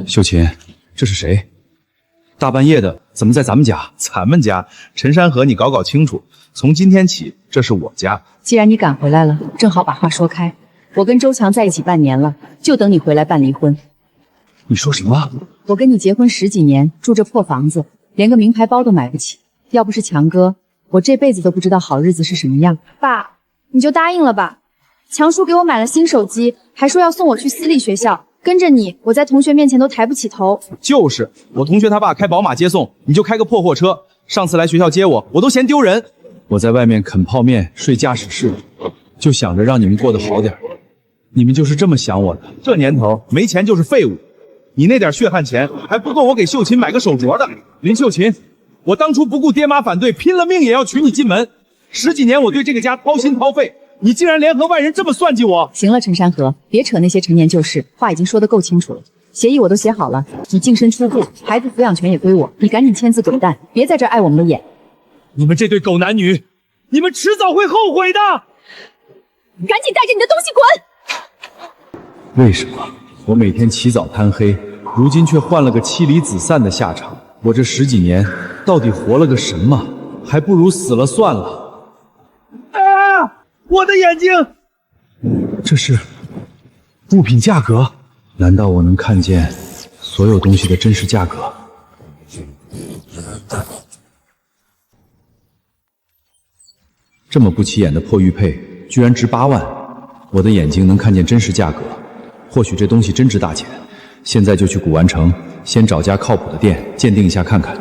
秀琴，这是谁？大半夜的，怎么在咱们家？咱们家，陈山河，你搞搞清楚，从今天起，这是我家。既然你赶回来了，正好把话说开。我跟周强在一起半年了，就等你回来办离婚。你说什么？我跟你结婚10几年，住这破房子，连个名牌包都买不起。要不是强哥，我这辈子都不知道好日子是什么样。爸，你就答应了吧。强叔给我买了新手机，还说要送我去私立学校。跟着你，我在同学面前都抬不起头。就是我同学他爸开宝马接送，你就开个破货车。上次来学校接我，我都嫌丢人。我在外面啃泡面，睡驾驶室，就想着让你们过得好点。你们就是这么想我的？这年头没钱就是废物。你那点血汗钱还不够我给秀琴买个手镯的。林秀琴，我当初不顾爹妈反对，拼了命也要娶你进门。10几年我对这个家掏心掏肺，你竟然联合外人这么算计我！行了，陈山河，别扯那些陈年旧事，话已经说得够清楚了。协议我都写好了，你净身出户，孩子抚养权也归我，你赶紧签字滚蛋，别在这碍我们的眼。你们这对狗男女，你们迟早会后悔的！赶紧带着你的东西滚！为什么我每天起早贪黑，如今却换了个妻离子散的下场？我这10几年到底活了个什么？还不如死了算了。啊！我的眼睛！这是物品价格？难道我能看见所有东西的真实价格？这么不起眼的破玉佩，居然值8万！我的眼睛能看见真实价格，或许这东西真值大钱。现在就去古玩城，先找家靠谱的店鉴定一下看看。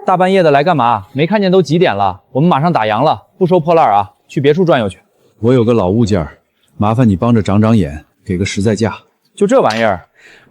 大半夜的来干嘛？没看见都几点了？我们马上打烊了，不收破烂啊，去别处转悠去。我有个老物件，麻烦你帮着长长眼，给个实在价。就这玩意儿？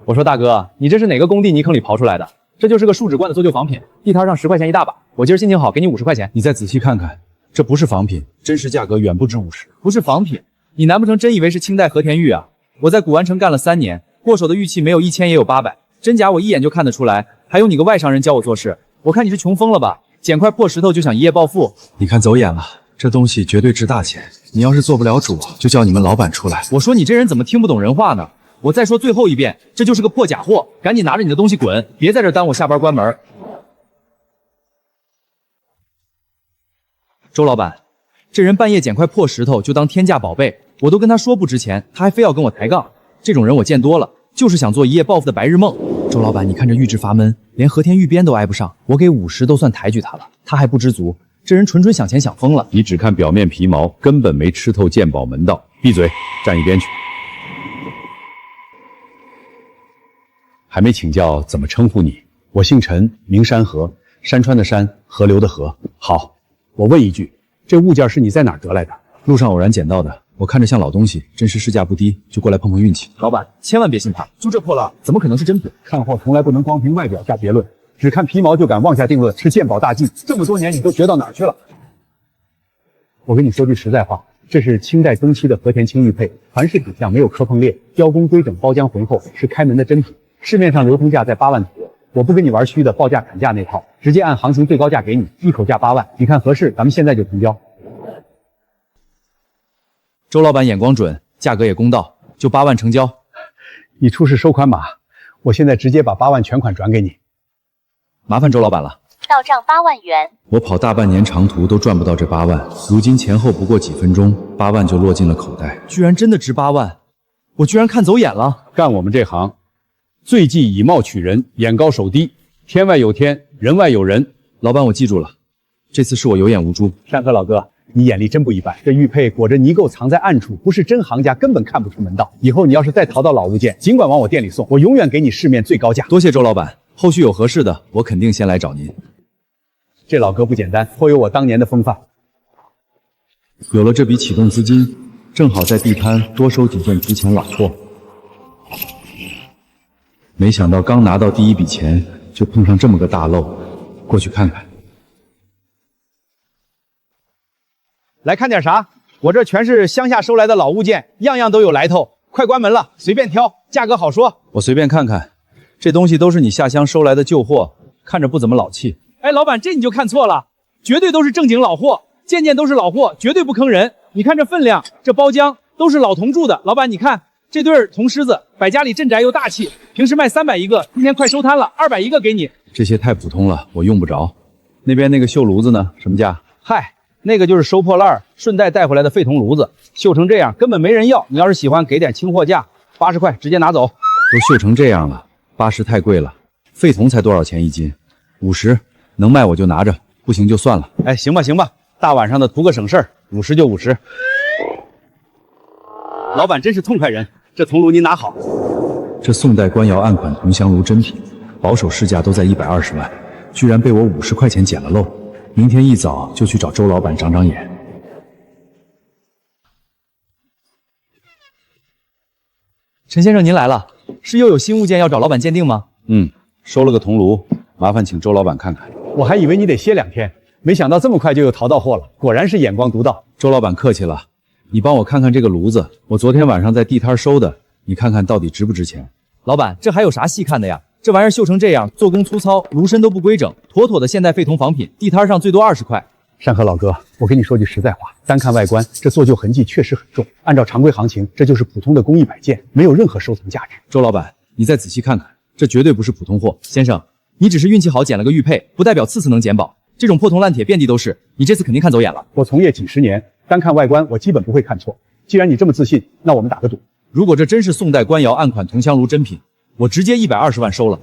我说大哥，你这是哪个工地泥坑里刨出来的？这就是个树脂罐的搜救仿品，地摊上10块钱一大把。我今儿心情好，给你50块钱。你再仔细看看，这不是仿品，真实价格远不止50。不是仿品？你难不成真以为是清代和田玉啊？我在古玩城干了3年，过手的玉器没有1000也有800，真假我一眼就看得出来。还有你个外商人教我做事，我看你是穷疯了吧？捡块破石头就想一夜暴富？你看走眼了，这东西绝对值大钱。你要是做不了主，就叫你们老板出来。我说你这人怎么听不懂人话呢？我再说最后一遍，这就是个破假货，赶紧拿着你的东西滚，别在这耽误我下班关门。周老板，这人半夜捡块破石头就当天价宝贝，我都跟他说不值钱，他还非要跟我抬杠。这种人我见多了，就是想做一夜暴富的白日梦。周老板，你看这玉质阀门，连和田玉边都挨不上，我给50都算抬举他了，他还不知足，这人纯想钱想疯了。你只看表面皮毛，根本没吃透鉴宝门道。闭嘴，站一边去。还没请教怎么称呼你？我姓陈，名山河，山川的山，河流的河。好，我问一句，这物件是你在哪儿得来的？路上偶然捡到的，我看着像老东西，真实市价不低，就过来碰碰运气。老板，千万别信他，就这破烂，怎么可能是真品？看货从来不能光凭外表下结论，只看皮毛就敢妄下定论，是鉴宝大忌。这么多年你都学到哪儿去了？我跟你说句实在话，这是清代中期的和田青玉佩，凡是品相，没有磕碰裂，雕工规整，包浆浑厚，是开门的真品。市面上流通价在8万左右，我不跟你玩虚的报价砍价那套，直接按行情最高价给你，一口价8万，你看合适，咱们现在就成交。周老板眼光准，价格也公道，就8万成交。你出示收款码，我现在直接把8万全款转给你。麻烦周老板了。到账8万元。我跑大半年长途都赚不到这8万，如今前后不过几分钟，8万就落进了口袋。居然真的值8万，我居然看走眼了。干我们这行，最忌以貌取人，眼高手低，天外有天，人外有人。老板，我记住了，这次是我有眼无珠。山河老哥，你眼力真不一般，这玉佩裹着泥垢藏在暗处，不是真行家根本看不出门道。以后你要是再淘到老物件，尽管往我店里送，我永远给你市面最高价。多谢周老板，后续有合适的，我肯定先来找您。这老哥不简单，颇有我当年的风范。有了这笔启动资金，正好在地摊多收几件值钱老货。没想到刚拿到第一笔钱，就碰上这么个大漏，过去看看。来看点啥？我这全是乡下收来的老物件，样样都有来头。快关门了，随便挑，价格好说。我随便看看，这东西都是你下乡收来的旧货，看着不怎么老气。哎，老板，这你就看错了，绝对都是正经老货，件件都是老货，绝对不坑人。你看这分量，这包浆都是老铜铸的。老板，你看这对铜狮子摆家里镇宅又大气，平时卖300一个，今天快收摊了，200一个给你。这些太普通了，我用不着。那边那个锈炉子呢？什么价？嗨，那个就是收破烂顺带带回来的废铜炉子，锈成这样根本没人要。你要是喜欢，给点清货价，80块直接拿走。都锈成这样了，80太贵了。废铜才多少钱一斤？50，能卖我就拿着，不行就算了。哎，行吧行吧，大晚上的图个省事儿，50就50。老板真是痛快人，这铜炉您拿好。这宋代官窑暗款铜香炉真品，保守市价都在120万，居然被我50块钱捡了漏。明天一早就去找周老板长长眼。陈先生您来了，是又有新物件要找老板鉴定吗？收了个铜炉，麻烦请周老板看看。我还以为你得歇2天，没想到这么快就有淘到货了，果然是眼光独到。周老板客气了，你帮我看看这个炉子，我昨天晚上在地摊收的，你看看到底值不值钱？老板，这还有啥细看的呀？这玩意儿锈成这样，做工粗糙，炉身都不规整，妥妥的现代废铜仿品，地摊上最多20块。山河老哥，我跟你说句实在话，单看外观，这做旧痕迹确实很重。按照常规行情，这就是普通的工艺摆件，没有任何收藏价值。周老板，你再仔细看看，这绝对不是普通货。先生，你只是运气好捡了个玉佩，不代表次次能捡宝。这种破铜烂铁遍地都是，你这次肯定看走眼了。我从业几10年，单看外观，我基本不会看错。既然你这么自信，那我们打个赌。如果这真是宋代官窑暗款铜香炉真品，我直接120万收了。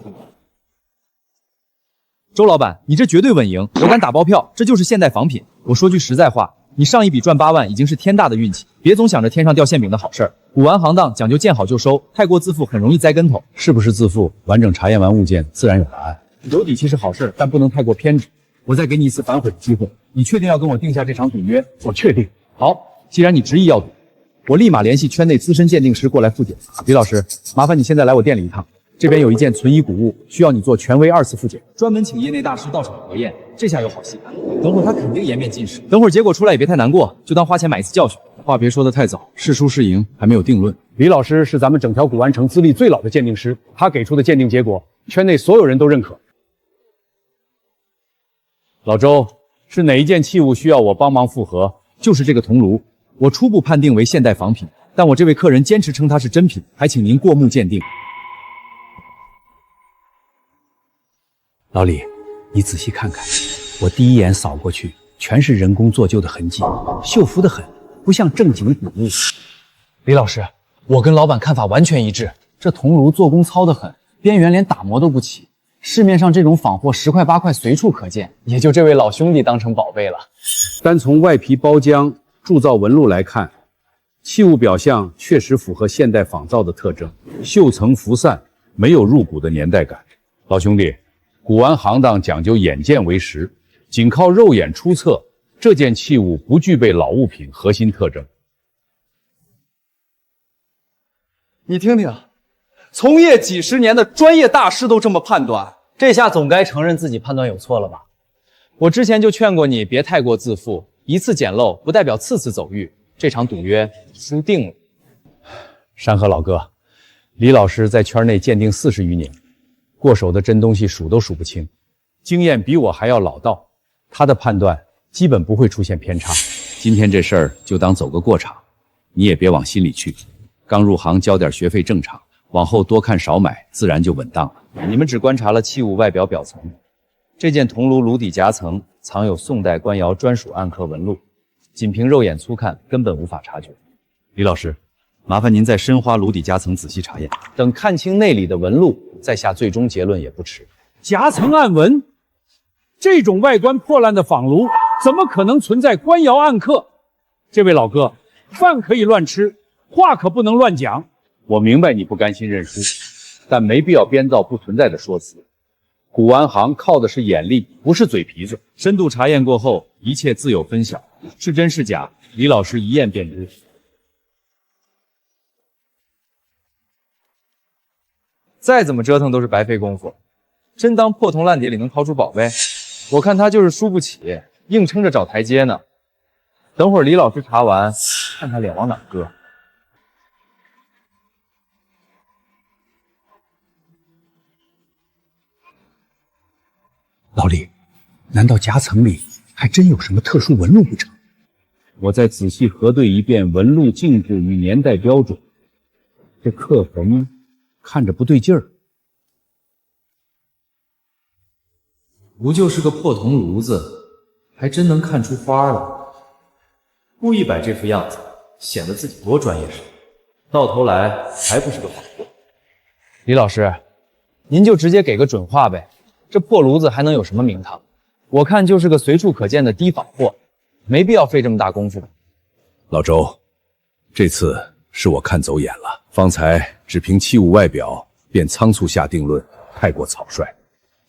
周老板，你这绝对稳赢，我敢打包票，这就是现代仿品。我说句实在话，你上一笔赚8万已经是天大的运气，别总想着天上掉馅饼的好事儿。古玩行当讲究见好就收，太过自负很容易栽跟头。是不是自负？完整查验完物件，自然有答案。有底气是好事，但不能太过偏执。我再给你一次反悔的机会，你确定要跟我定下这场赌约？我确定。好，既然你执意要赌，我立马联系圈内资深鉴定师过来复检。李老师，麻烦你现在来我店里一趟，这边有一件存疑古物，需要你做权威2次复检，专门请业内大师到场核验，这下有好戏看。等会儿他肯定颜面尽失，等会儿结果出来也别太难过，就当花钱买一次教训。话别说得太早，是输是赢还没有定论。李老师是咱们整条古玩城资历最老的鉴定师，他给出的鉴定结果，圈内所有人都认可。老周，是哪一件器物需要我帮忙复核？就是这个铜炉，我初步判定为现代仿品，但我这位客人坚持称它是真品，还请您过目鉴定。老李，你仔细看看，我第一眼扫过去，全是人工做旧的痕迹，锈浮得很，不像正经古物。李老师，我跟老板看法完全一致，这铜炉做工糙得很，边缘连打磨都不起。市面上这种仿货10块8块随处可见，也就这位老兄弟当成宝贝了。单从外皮包浆、铸造纹路来看，器物表象确实符合现代仿造的特征，锈层浮散，没有入骨的年代感。老兄弟，古玩行当讲究眼见为实，仅靠肉眼出测，这件器物不具备老物品核心特征。你听听，从业几10年的专业大师都这么判断，这下总该承认自己判断有错了吧？我之前就劝过你别太过自负，一次捡漏不代表次次走运，这场赌约输定了。山河老哥，李老师在圈内鉴定40余年，过手的真东西数都数不清，经验比我还要老道，他的判断基本不会出现偏差。今天这事儿就当走个过场，你也别往心里去。刚入行交点学费正常，往后多看少买，自然就稳当了。你们只观察了器物外表表层，这件铜炉炉底夹层藏有宋代官窑专属暗刻纹路，仅凭肉眼粗看根本无法察觉。李老师，麻烦您再深挖炉底夹层仔细查验，等看清内里的纹路，再下最终结论也不迟。夹层暗纹，这种外观破烂的仿炉，怎么可能存在官窑暗刻？这位老哥，饭可以乱吃，话可不能乱讲。我明白你不甘心认输，但没必要编造不存在的说辞。古玩行靠的是眼力，不是嘴皮子。深度查验过后，一切自有分晓，是真是假，李老师一验便知。再怎么折腾都是白费功夫，真当破铜烂铁里能掏出宝贝？我看他就是输不起，硬撑着找台阶呢。等会儿李老师查完，看他脸往哪搁。老李，难道夹层里还真有什么特殊纹路不成？我再仔细核对一遍纹路静止与年代标准，这刻痕看着不对劲儿。不就是个破铜炉子，还真能看出花来。故意摆这副样子，显得自己多专业似的，到头来还不是个仿货。李老师，您就直接给个准话呗，这破炉子还能有什么名堂？我看就是个随处可见的低仿货，没必要费这么大功夫。老周，这次是我看走眼了，方才只凭器物外表便仓促下定论，太过草率，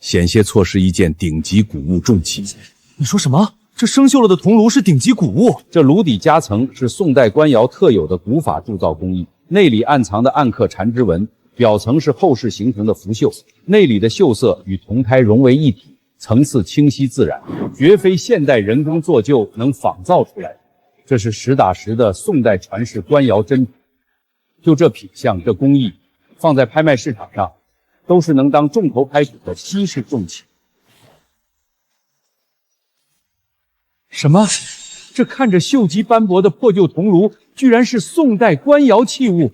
险些错失一件顶级古物重器。你说什么？这生锈了的铜炉是顶级古物？这炉底夹层是宋代官窑特有的古法铸造工艺，内里暗藏的暗刻缠枝纹，表层是后世形成的浮锈，内里的锈色与铜胎融为一体，层次清晰自然，绝非现代人工做就能仿造出来的。这是实打实的宋代传世官窑真品。就这品相，这工艺，放在拍卖市场上，都是能当重头拍品的稀世重器。什么？这看着锈迹斑驳的破旧铜炉，居然是宋代官窑器物。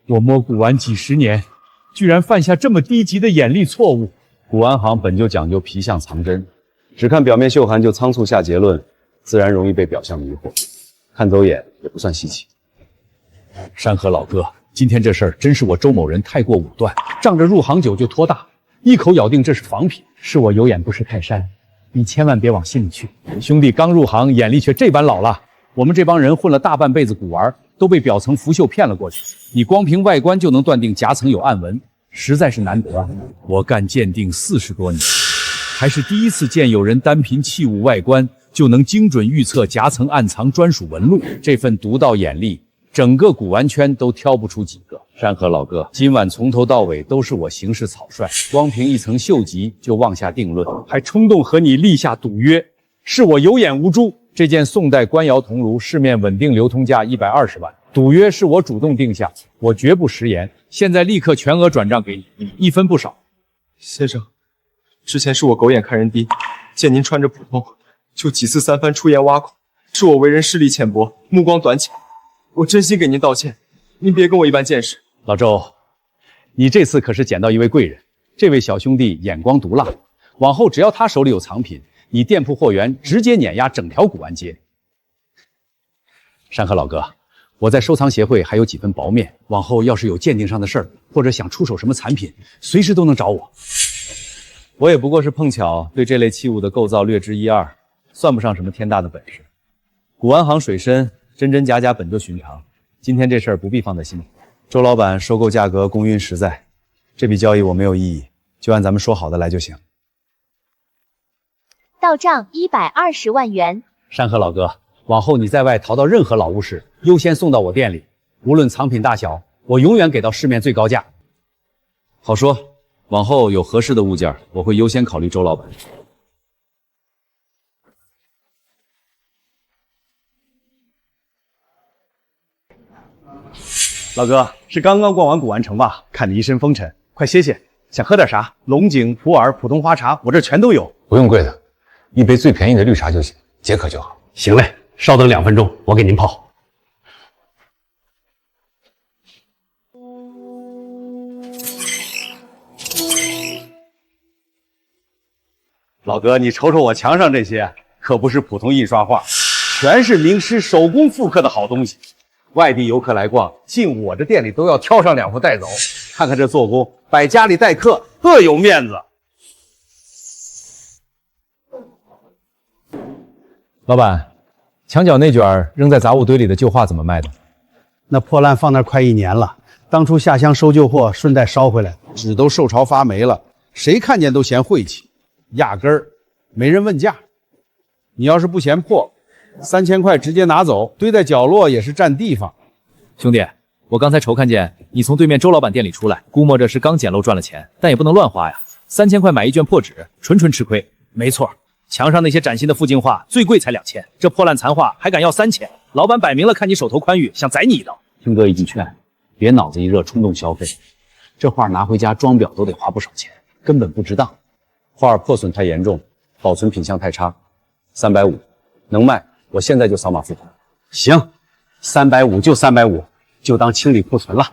我摸古玩几十年，居然犯下这么低级的眼力错误。古玩行本就讲究皮相藏真，只看表面锈痕就仓促下结论，自然容易被表象迷惑，看走眼也不算稀奇。山河老哥，今天这事儿真是我周某人太过武断，仗着入行久就托大，一口咬定这是仿品，是我有眼不识泰山，你千万别往心里去。兄弟刚入行，眼力却这般老了。我们这帮人混了大半辈子古玩，都被表层浮锈骗了过去。你光凭外观就能断定夹层有暗纹，实在是难得啊！我干鉴定40多年，还是第一次见有人单凭器物外观就能精准预测夹层暗藏专属纹路。这份独到眼力，整个古玩圈都挑不出几个。山河老哥，今晚从头到尾都是我行事草率，光凭一层锈迹就妄下定论，还冲动和你立下赌约，是我有眼无珠。这件宋代官窑铜炉市面稳定流通价120万，赌约是我主动定下，我绝不食言。现在立刻全额转账给你，1分不少。先生，之前是我狗眼看人低，见您穿着普通，就几次三番出言挖苦，是我为人视力浅薄，目光短浅，我真心给您道歉，您别跟我一般见识。老周，你这次可是捡到一位贵人，这位小兄弟眼光毒辣，往后只要他手里有藏品，你店铺货源直接碾压整条古玩街。山河老哥，我在收藏协会还有几分薄面，往后要是有鉴定上的事儿，或者想出手什么产品，随时都能找我。我也不过是碰巧对这类器物的构造略知一二，算不上什么天大的本事。古玩行水深，真真假假本就寻常，今天这事儿不必放在心里。周老板收购价格公允实在，这笔交易我没有异议，就按咱们说好的来就行。到账120万元。山河老哥，往后你在外淘到任何老物时，优先送到我店里，无论藏品大小，我永远给到市面最高价。好说，往后有合适的物件，我会优先考虑周老板。老哥，是刚刚逛完古玩城吧？看你一身风尘，快歇歇。想喝点啥？龙井、普洱、普通花茶，我这全都有。不用贵的，一杯最便宜的绿茶就行，解渴就好。行嘞，稍等2分钟，我给您泡。老哥，你瞅瞅我墙上这些，可不是普通印刷画，全是名师手工复刻的好东西。外地游客来逛，进我这店里都要挑上2幅带走，看看这做工，摆家里待客特有面子。老板，墙角那卷扔在杂物堆里的旧画怎么卖的？那破烂放那快1年了，当初下乡收旧货，顺带捎回来，纸都受潮发霉了，谁看见都嫌晦气，压根儿没人问价。你要是不嫌破，3000块直接拿走，堆在角落也是占地方。兄弟，我刚才瞅看见你从对面周老板店里出来，估摸着是刚捡漏赚了钱，但也不能乱花呀。3000块买一卷破纸，纯纯吃亏。没错，墙上那些崭新的复兴画最贵才2000，这破烂残画还敢要3000，老板摆明了看你手头宽裕，想宰你一刀。听哥一句劝，别脑子一热冲动消费，这画拿回家装裱都得花不少钱，根本不值当。画破损太严重，保存品相太差，350能卖，我现在就扫码付款。行，350就350，就当清理库存了。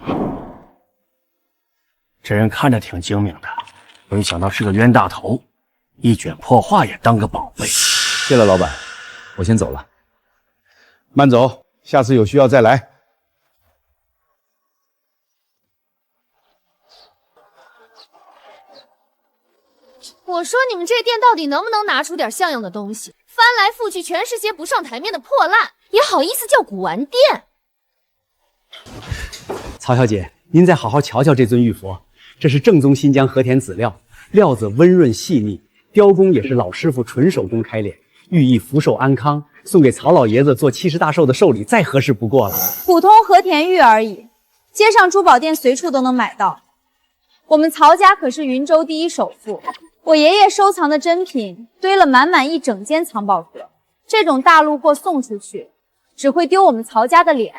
这人看着挺精明的，没想到是个冤大头，一卷破画也当个宝贝。谢了，老板，我先走了。慢走，下次有需要再来。我说你们这店到底能不能拿出点像样的东西？翻来覆去全是些不上台面的破烂，也好意思叫古玩店？曹小姐，您再好好瞧瞧这尊玉佛，这是正宗新疆和田籽料，料子温润细腻，雕工也是老师傅纯手工开脸，寓意福寿安康，送给曹老爷子做70大寿的寿礼，再合适不过了。普通和田玉而已，街上珠宝店随处都能买到。我们曹家可是云州第一首富，我爷爷收藏的珍品堆了满满一整间藏宝阁，这种大陆货送出去，只会丢我们曹家的脸。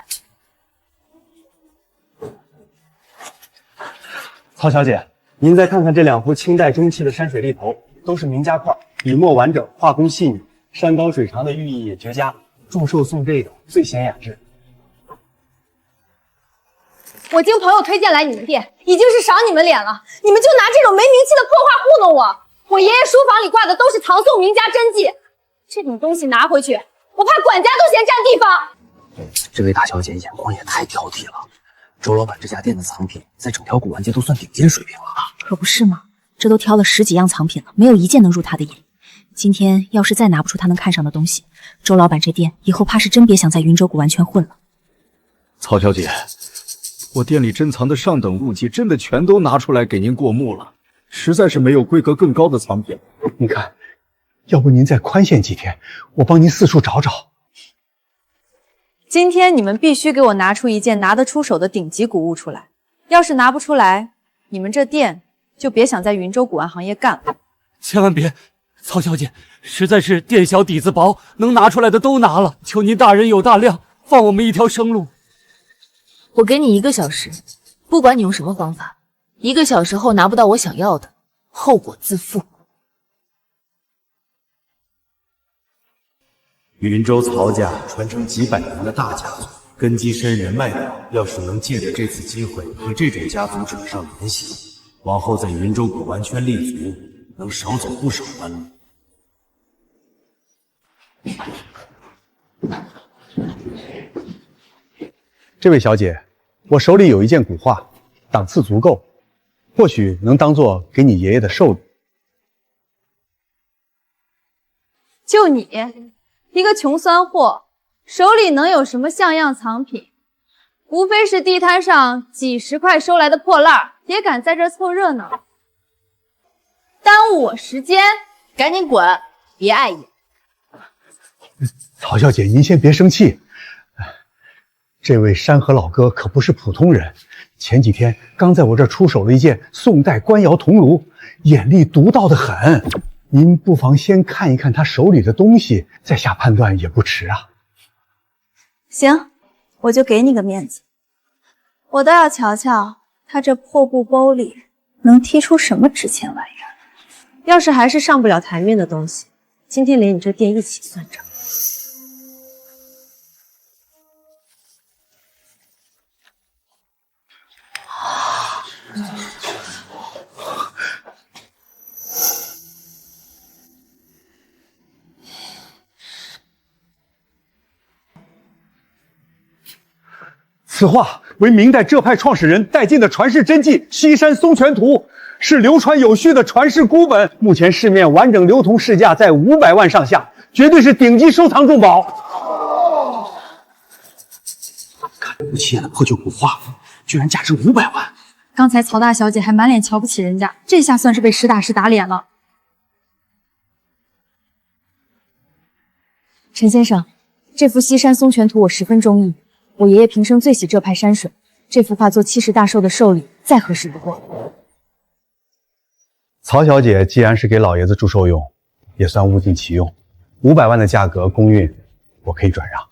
曹小姐，您再看看这2幅清代中期的山水立头，都是名家块，笔墨完整，画工细腻，山高水长的寓意也绝佳，祝寿送这种最显雅致。我经朋友推荐来你们店，已经是赏你们脸了，你们就拿这种没名气的破画糊弄我。我爷爷书房里挂的都是唐宋名家真迹，这种东西拿回去，我怕管家都嫌占地方。这位大小姐眼光也太挑剔了，周老板这家店的藏品在整条古玩界都算顶尖水平了吧？可不是吗？这都挑了10几样藏品了，没有一件能入他的眼。今天要是再拿不出他能看上的东西，周老板这店以后怕是真别想在云州古玩圈混了。曹小姐，我店里珍藏的上等物件真的全都拿出来给您过目了，实在是没有规格更高的藏品。你看，要不您再宽限几天，我帮您四处找找。今天你们必须给我拿出一件拿得出手的顶级古物出来，要是拿不出来，你们这店就别想在云州古玩行业干了。千万别，曹小姐，实在是店小底子薄，能拿出来的都拿了，求您大人有大量，放我们一条生路。我给你1个小时，不管你用什么方法，1个小时后拿不到我想要的，后果自负。云州曹家传承几百年的大家族，根基深人脉广，要是能借着这次机会和这种家族扯上联系，往后在云州古玩圈立足，能少走不少弯路。这位小姐，我手里有一件古画，档次足够，或许能当做给你爷爷的寿礼。就你一个穷酸货，手里能有什么像样藏品？无非是地摊上几10块收来的破烂，也敢在这凑热闹，耽误我时间，赶紧滚，别碍眼。曹小姐，您先别生气。这位山河老哥可不是普通人，前几天刚在我这儿出手了一件宋代官窑铜炉，眼力独到的很。您不妨先看一看他手里的东西，再下判断也不迟啊。行，我就给你个面子，我倒要瞧瞧他这破布包里能踢出什么值钱玩意儿。要是还是上不了台面的东西，今天连你这店一起算账。此画为明代浙派创始人带进的传世真迹《西山松泉图》，是流传有序的传世孤本，目前市面完整流通市价在500万上下，绝对是顶级收藏重宝。看不起眼的破旧古画，居然价值500万！刚才曹大小姐还满脸瞧不起人家，这下算是被实打实打脸了。陈先生，这幅《西山松泉图》我十分中意。我爷爷平生最喜这派山水，这幅画做70大寿的寿礼，再合适不过。曹小姐既然是给老爷子祝寿用，也算物尽其用。500万的价格公运，我可以转让。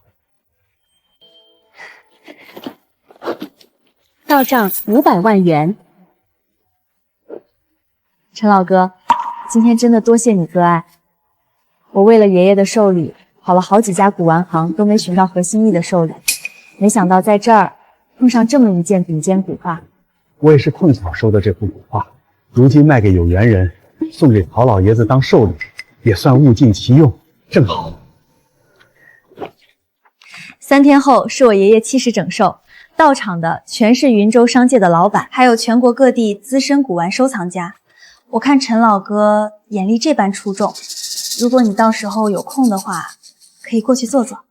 到账500万元。陈老哥，今天真的多谢你割爱。我为了爷爷的寿礼，跑了好几家古玩行，都没寻到合心意的寿礼。没想到在这儿碰上这么一件顶尖古画，我也是碰巧收的这幅古画，如今卖给有缘人，送给曹老爷子当寿礼，也算物尽其用，正好。3天后是我爷爷70整寿，到场的全是云州商界的老板，还有全国各地资深古玩收藏家。我看陈老哥眼力这般出众，如果你到时候有空的话，可以过去坐坐。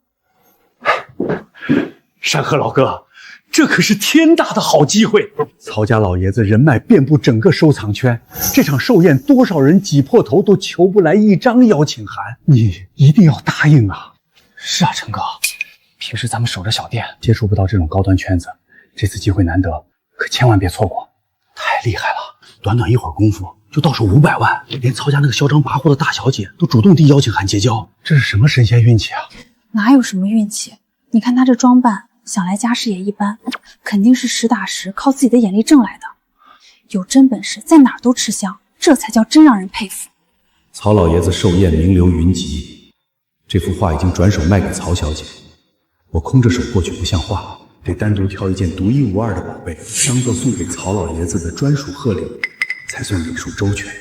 山河老哥，这可是天大的好机会！曹家老爷子人脉遍布整个收藏圈，这场寿宴多少人挤破头都求不来一张邀请函，你一定要答应啊！是啊，陈哥，平时咱们守着小店，接触不到这种高端圈子，这次机会难得，可千万别错过！太厉害了，短短一会儿功夫就到手500万，连曹家那个嚣张跋扈的大小姐都主动递邀请函结交，这是什么神仙运气啊？哪有什么运气？你看他这装扮，想来家世也一般，肯定是实打实靠自己的眼力挣来的。有真本事，在哪儿都吃香，这才叫真让人佩服。曹老爷子寿宴名流云集，这幅画已经转手卖给曹小姐，我空着手过去不像话，得单独挑一件独一无二的宝贝，当做送给曹老爷子的专属贺礼，才算礼数周全。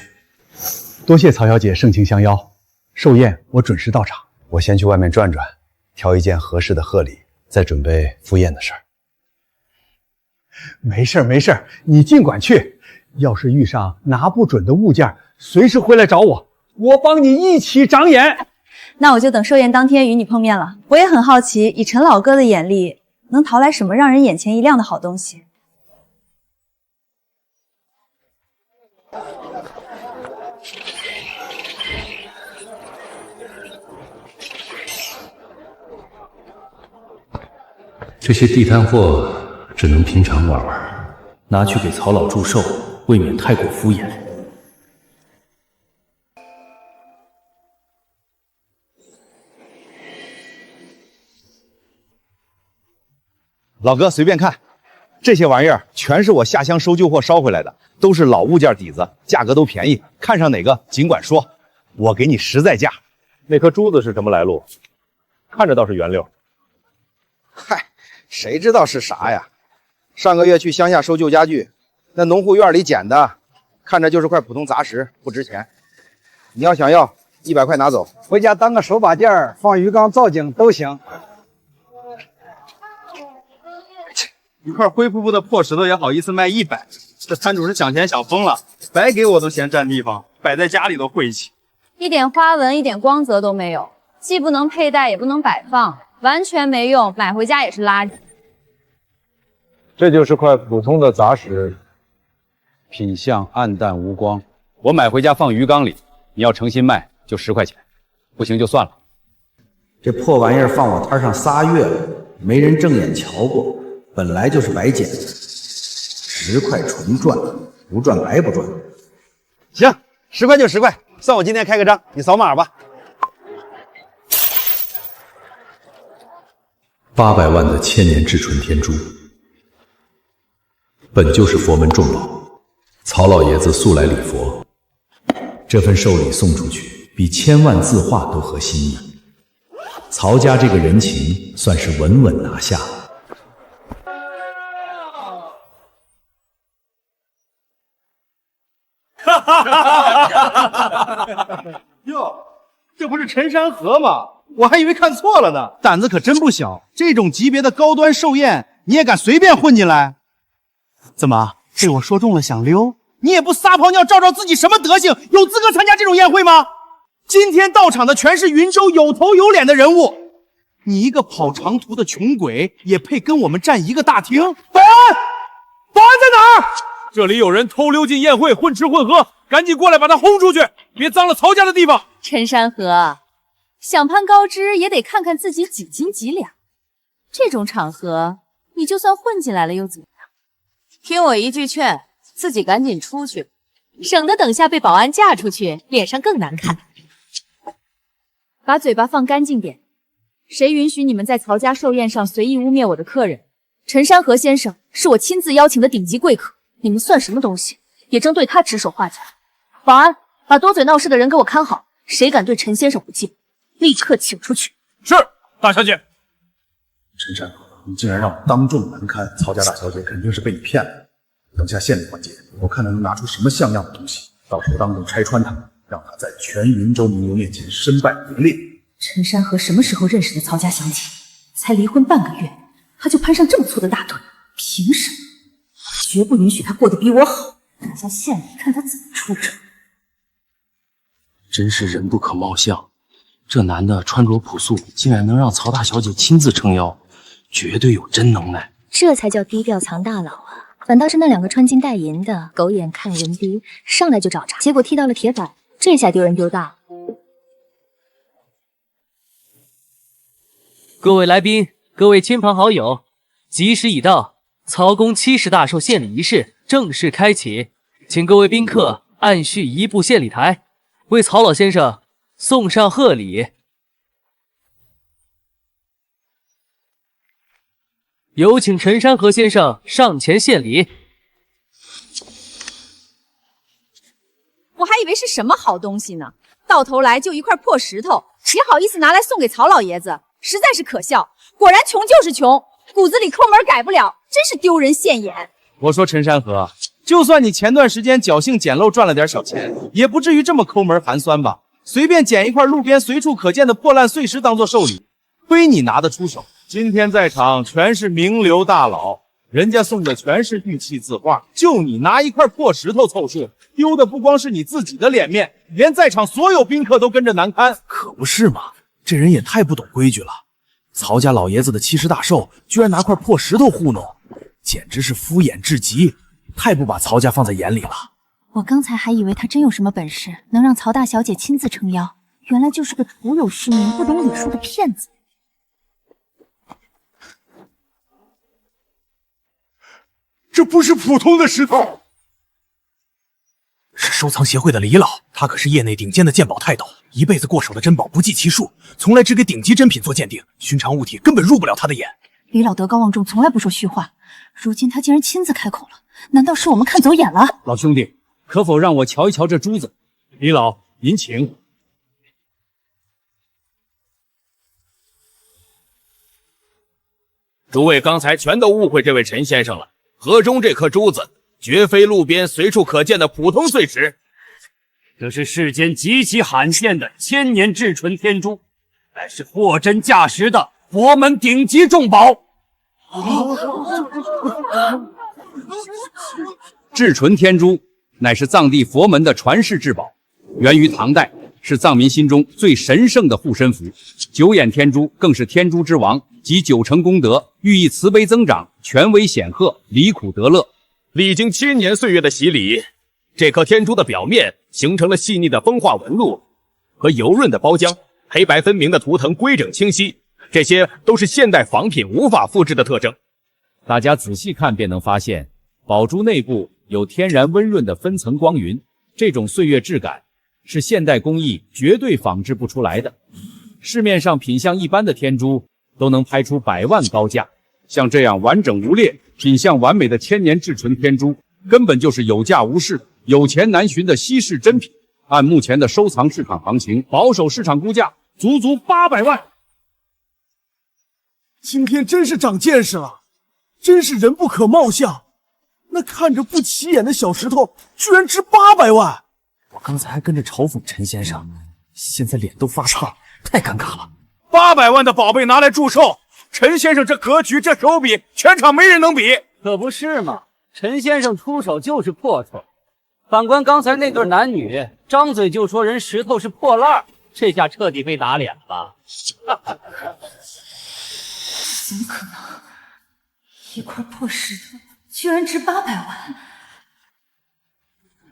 多谢曹小姐盛情相邀，寿宴我准时到场。我先去外面转转，挑一件合适的贺礼，再准备赴宴的事儿。没事没事，你尽管去。要是遇上拿不准的物件，随时回来找我，我帮你一起长眼。那我就等寿宴当天与你碰面了。我也很好奇，以陈老哥的眼力，能淘来什么让人眼前一亮的好东西。这些地摊货只能平常玩玩，拿去给曹老祝寿，未免太过敷衍。老哥随便看，这些玩意儿全是我下乡收旧货烧回来的，都是老物件底子，价格都便宜，看上哪个尽管说，我给你实在价。那颗珠子是什么来路？看着倒是圆溜。嗨，谁知道是啥呀？上个月去乡下收旧家具，那农户院里捡的，看着就是块普通杂石，不值钱。你要想要，100块拿走，回家当个手把件儿，放鱼缸造景都行。一块灰扑扑的破石头也好意思卖100，这摊主是想钱想疯了，白给我都嫌占地方，摆在家里都晦气。一点花纹、一点光泽都没有，既不能佩戴，也不能摆放，完全没用，买回家也是垃圾。这就是块普通的杂石，品相暗淡无光，我买回家放鱼缸里，你要诚心卖就10块钱，不行就算了。这破玩意儿放我摊上3月了，没人正眼瞧过，本来就是白捡的，10块纯赚，不赚白不赚。行，10块就10块，算我今天开个张，你扫码吧。800万的千年至纯天珠，本就是佛门重宝，曹老爷子素来礼佛，这份寿礼送出去，比1000万字画都合心意。曹家这个人情算是稳稳拿下。哟，这不是陈山河吗？我还以为看错了呢。胆子可真不小，这种级别的高端寿宴，你也敢随便混进来？怎么被我说中了想溜？你也不撒泡尿照照自己什么德行，有资格参加这种宴会吗？今天到场的全是云州有头有脸的人物，你一个跑长途的穷鬼，也配跟我们占一个大厅？保安，保安在哪儿？这里有人偷溜进宴会，混吃混喝，赶紧过来把他轰出去，别脏了曹家的地方。陈山河，想攀高枝也得看看自己几斤几两。这种场合，你就算混进来了又怎么样？听我一句劝，自己赶紧出去，省得等下被保安架出去，脸上更难看。把嘴巴放干净点，谁允许你们在曹家寿宴上随意污蔑我的客人？陈山河先生是我亲自邀请的顶级贵客，你们算什么东西，也正对他指手画脚。保安，把多嘴闹事的人给我看好，谁敢对陈先生不敬，立刻请出去。是，大小姐。陈山河，你竟然让我当众难堪，曹家大小姐肯定是被你骗了。等下县里环节，我看他能拿出什么像样的东西，到时候当众拆穿他，让他在全云州名流面前身败名裂。陈山河什么时候认识的曹家乡亲？才离婚半个月，他就攀上这么粗的大腿，凭什么？我绝不允许他过得比我好。等下县里看他怎么出手。真是人不可貌相，这男的穿着朴素，竟然能让曹大小姐亲自撑腰，绝对有真能耐。这才叫低调藏大佬啊！反倒是那两个穿金戴银的，狗眼看人低，上来就找茬，结果踢到了铁板，这下丢人丢大。各位来宾，各位亲朋好友，吉时已到，曹公70大寿献礼仪式正式开启，请各位宾客按序移步献礼台，为曹老先生送上贺礼。有请陈山河先生上前献礼。我还以为是什么好东西呢，到头来就一块破石头，也好意思拿来送给曹老爷子，实在是可笑。果然穷就是穷，骨子里抠门改不了，真是丢人现眼。我说陈山河，就算你前段时间侥幸捡漏赚了点小钱，也不至于这么抠门寒酸吧？随便捡一块路边随处可见的破烂碎石当做寿礼，亏你拿得出手。今天在场全是名流大佬，人家送的全是玉器字画，就你拿一块破石头凑数，丢的不光是你自己的脸面，连在场所有宾客都跟着难堪。可不是嘛，这人也太不懂规矩了。曹家老爷子的70大寿，居然拿块破石头糊弄，简直是敷衍至极，太不把曹家放在眼里了。我刚才还以为他真有什么本事，能让曹大小姐亲自撑腰，原来就是个徒有虚名、不懂礼数的骗子。这不是普通的石头，是收藏协会的李老，他可是业内顶尖的鉴宝泰斗，一辈子过手的珍宝不计其数，从来只给顶级珍品做鉴定，寻常物体根本入不了他的眼。李老德高望重，从来不说虚话，如今他竟然亲自开口了，难道是我们看走眼了？老兄弟，可否让我瞧一瞧这珠子？李老，您请。诸位刚才全都误会这位陈先生了。河中这颗珠子绝非路边随处可见的普通碎石，这是世间极其罕见的千年至纯天珠，乃是货真价实的佛门顶级重宝。至纯天珠乃是藏地佛门的传世至宝，源于唐代，是藏民心中最神圣的护身符。九眼天珠更是天珠之王，集9成功德，寓意慈悲增长，权威显赫，离苦得乐。历经千年岁月的洗礼，这颗天珠的表面形成了细腻的风化纹路和油润的包浆，黑白分明的图腾规整清晰，这些都是现代仿品无法复制的特征。大家仔细看便能发现，宝珠内部有天然温润的分层光晕，这种岁月质感是现代工艺绝对仿制不出来的。市面上品相一般的天珠都能拍出100万高价，像这样完整无裂、品相完美的千年至纯天珠，根本就是有价无市、有钱难寻的稀世珍品。按目前的收藏市场行情，保守市场估价足足800万。今天真是长见识了，真是人不可貌相。那看着不起眼的小石头，居然值800万！我刚才还跟着嘲讽陈先生，现在脸都发烫，太尴尬了。800万的宝贝拿来祝寿，陈先生这格局、这手笔，全场没人能比。可不是嘛，陈先生出手就是破处。反观刚才那对男女，张嘴就说人石头是破烂，这下彻底被打脸了。怎么可能？一块破石头居然值800万！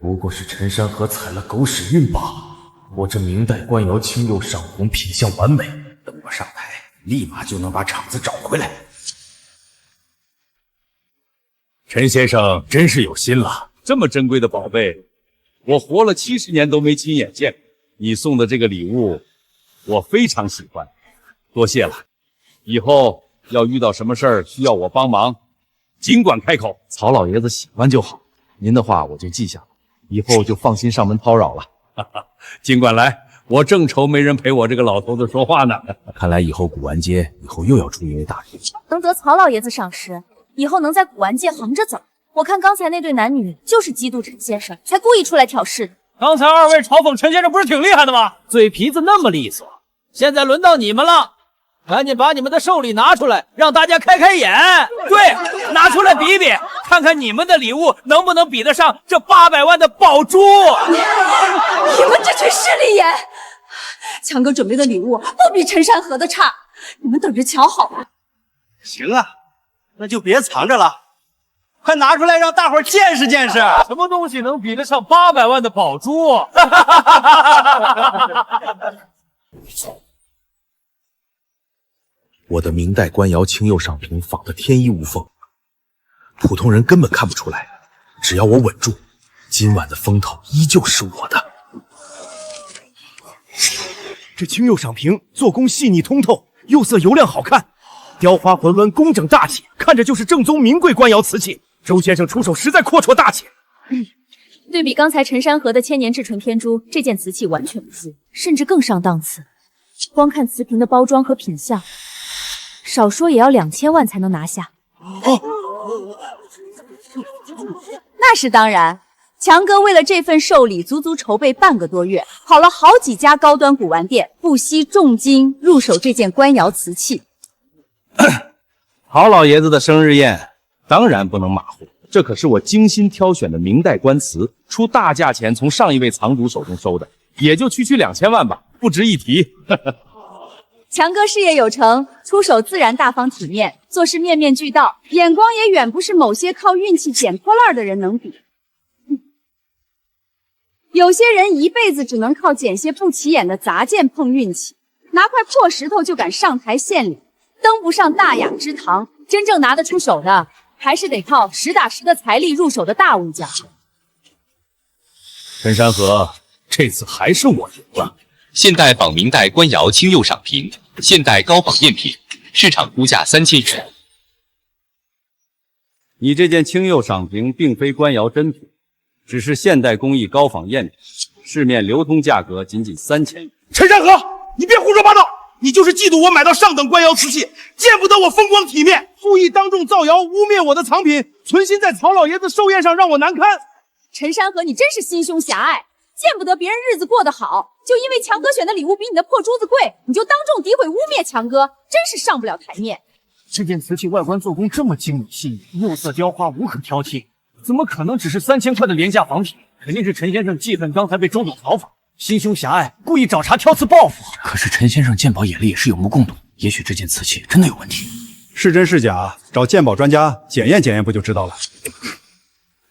不过是陈山河踩了狗屎运罢了。我这明代官窑青釉上红，品相完美，等我上台，立马就能把场子找回来。陈先生真是有心了，这么珍贵的宝贝，我活了70年都没亲眼见过。你送的这个礼物，我非常喜欢，多谢了。以后要遇到什么事儿需要我帮忙，尽管开口。曹老爷子喜欢就好，您的话我就记下了，以后就放心上门叨扰了。尽管来，我正愁没人陪我这个老头子说话呢。看来以后古玩街以后又要出一位大人。能得曹老爷子赏识，以后能在古玩界横着走，我看刚才那对男女就是嫉妒陈先生，才故意出来挑事。刚才二位嘲讽陈先生不是挺厉害的吗？嘴皮子那么利索，现在轮到你们了，赶紧把你们的寿礼拿出来，让大家开开眼。对，拿出来比比，看看你们的礼物能不能比得上这800万的宝珠。你们这群势利眼，强哥准备的礼物不比陈山河的差，你们等着瞧好了。行啊，那就别藏着了。快拿出来让大伙见识见识，什么东西能比得上800万的宝珠？我的明代官窑青釉上瓶仿得天衣无缝，普通人根本看不出来。只要我稳住，今晚的风头依旧是我的。这青釉上瓶做工细腻通透，釉色油亮好看，雕花浑纹工整大气，看着就是正宗名贵官窑瓷器。周先生出手实在阔绰大气。对比刚才陈山河的千年至纯天珠，这件瓷器完全不输，甚至更上档次。光看瓷瓶的包装和品相，少说也要2000万才能拿下。那是当然，强哥为了这份寿礼，足足筹备半个多月，跑了好几家高端古玩店，不惜重金入手这件官窑瓷器。曹老爷子的生日宴，当然不能马虎。这可是我精心挑选的明代官瓷，出大价钱从上一位藏主手中收的，也就区2000万吧，不值一提。强哥事业有成，出手自然大方体面，做事面面俱到，眼光也远不是某些靠运气捡破烂的人能比。有些人一辈子只能靠捡些不起眼的杂件碰运气，拿块破石头就敢上台献礼，登不上大雅之堂。真正拿得出手的，还是得靠实打实的财力入手的大物件。陈山河，这次还是我赢了。现代仿明代官窑青釉赏瓶，现代高仿赝品，市场估价3000元。你这件青釉赏瓶并非官窑真品，只是现代工艺高仿赝品，市面流通价格仅3000元。陈山河，你别胡说八道！你就是嫉妒我买到上等官窑瓷器，见不得我风光体面，故意当众造谣，污蔑我的藏品，存心在曹老爷子寿宴上让我难堪。陈山河，你真是心胸狭隘，见不得别人日子过得好，就因为强哥选的礼物比你的破珠子贵，你就当众诋毁污蔑强哥，真是上不了台面。这件瓷器外观做工这么精美细腻，釉色雕花无可挑剔，怎么可能只是3000块的廉价仿品？肯定是陈先生记恨刚才被周总嘲讽，心胸狭隘，故意找茬挑刺报复。可是陈先生鉴宝眼力也是有目共睹，也许这件瓷器真的有问题。是真是假，找鉴宝专家检验检验不就知道了？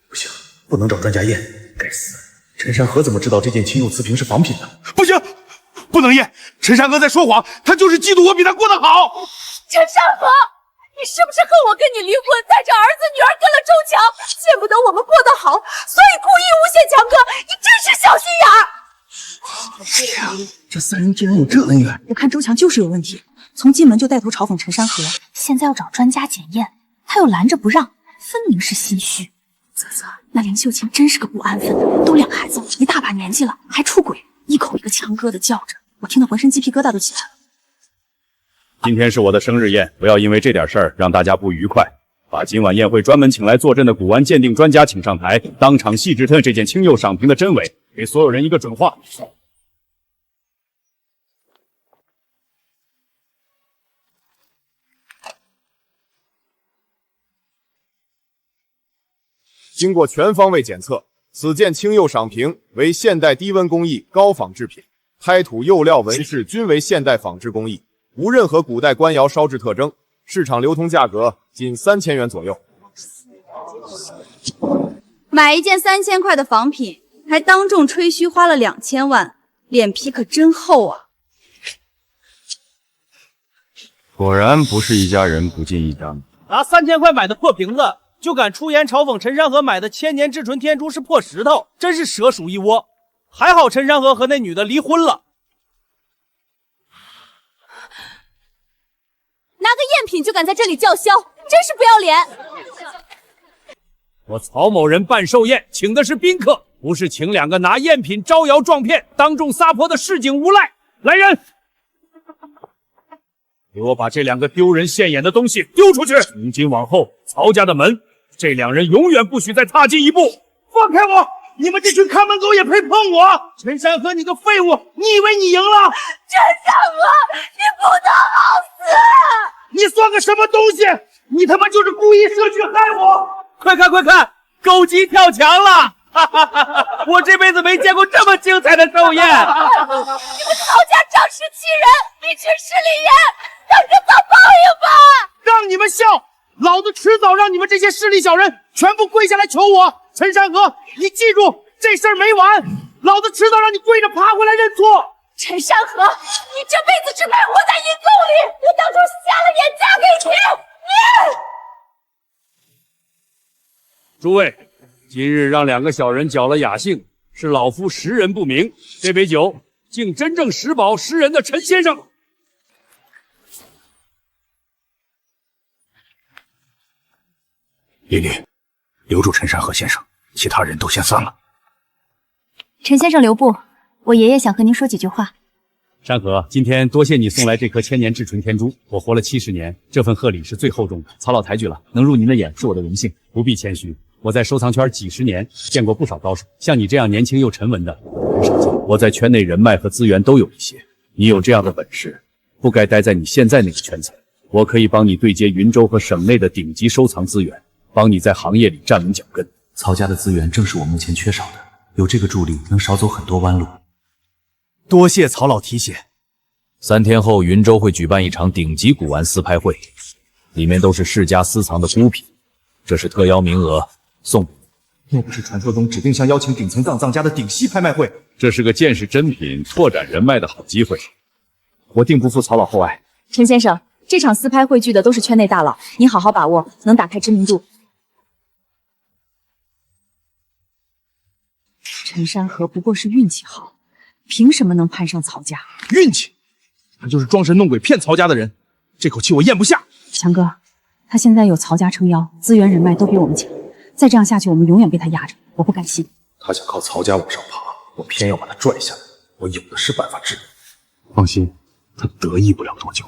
不行，不能找专家验。该死，陈山河怎么知道这件青釉瓷瓶是仿品呢？不行，不能验。陈山河在说谎，他就是嫉妒我比他过得好。陈山河，你是不是恨我跟你离婚，带着儿子女儿跟了周强，见不得我们过得好，所以故意诬陷强哥？你真是小心眼儿！这三人竟然有这恩怨！我看周强就是有问题，从进门就带头嘲讽陈山河，现在要找专家检验，他又拦着不让，分明是心虚。啧啧，那林秀清真是个不安分的，都2孩子了，一大把年纪了，还出轨，一口一个强哥的叫着，我听得浑身鸡皮疙瘩都起来了。今天是我的生日宴，不要因为这点事儿让大家不愉快。把今晚宴会专门请来坐镇的古玩鉴定专家请上台，当场细致探这件青釉赏瓶的真伪，给所有人一个准话。经过全方位检测，此件青釉赏瓶为现代低温工艺高仿制品，胎土釉料纹饰均为现代仿制工艺，无任何古代官窑烧制特征，市场流通价格仅3000元左右。买一件3000块的仿品，还当众吹嘘花了2000万，脸皮可真厚啊！果然不是一家人不进一家门。拿3000块买的破瓶子，就敢出言嘲讽陈山河买的千年至纯天珠是破石头，真是蛇鼠一窝。还好陈山河和那女的离婚了。拿个赝品就敢在这里叫嚣，真是不要脸！我曹某人办寿宴，请的是宾客，不是请2个拿赝品招摇撞骗、当众撒泼的市井无赖。来人，给我把这2个丢人现眼的东西丢出去！从今往后，曹家的门这两人永远不许再踏进一步。放开我！你们这群看门狗也配碰我！陈山河，你个废物！你以为你赢了？陈山河，你不得好死！你算个什么东西？你他妈就是故意设局害我！快看快看，狗急跳墙了！哈哈哈！我这辈子没见过这么精彩的寿宴！你们曹家仗势欺人，一群势利眼，等着遭报应吧！让你们笑！老子迟早让你们这些势利小人全部跪下来求我！陈山河，你记住，这事儿没完，老子迟早让你跪着爬回来认错！陈山河，你这辈子只配活在阴沟里！我当初瞎了眼嫁给你！诸位，今日让两个小人搅了雅兴，是老夫识人不明。这杯酒敬真正识宝识人的陈先生。丽丽，留住陈山河先生，其他人都先散了。陈先生留步，我爷爷想和您说几句话。山河，今天多谢你送来这颗千年至纯天珠，我活了70年，这份贺礼是最厚重的。曹老抬举了，能入您的眼是我的荣幸，不必谦虚。我在收藏圈几十年，见过不少高手，像你这样年轻又沉稳的很少见。我在圈内人脉和资源都有一些，你有这样的本事，不该待在你现在那个圈层。我可以帮你对接云州和省内的顶级收藏资源，帮你在行业里站稳脚跟。曹家的资源正是我目前缺少的，有这个助力，能少走很多弯路。多谢曹老提醒。3天后，云州会举办一场顶级古玩私拍会，里面都是世家私藏的孤品，这是特邀名额，送给你。莫不是传说中指定像邀请顶层藏藏家的顶稀拍卖会？这是个见识真品、拓展人脉的好机会，我定不负曹老厚爱。陈先生，这场私拍汇聚的都是圈内大佬，您好好把握，能打开知名度。陈山河不过是运气好，凭什么能攀上曹家？运气？他就是装神弄鬼骗曹家的人，这口气我咽不下。强哥，他现在有曹家撑腰，资源人脉都比我们强，再这样下去，我们永远被他压着，我不甘心。他想靠曹家往上爬，我偏要把他拽下来，我有的是办法治。放心，他得意不了多久。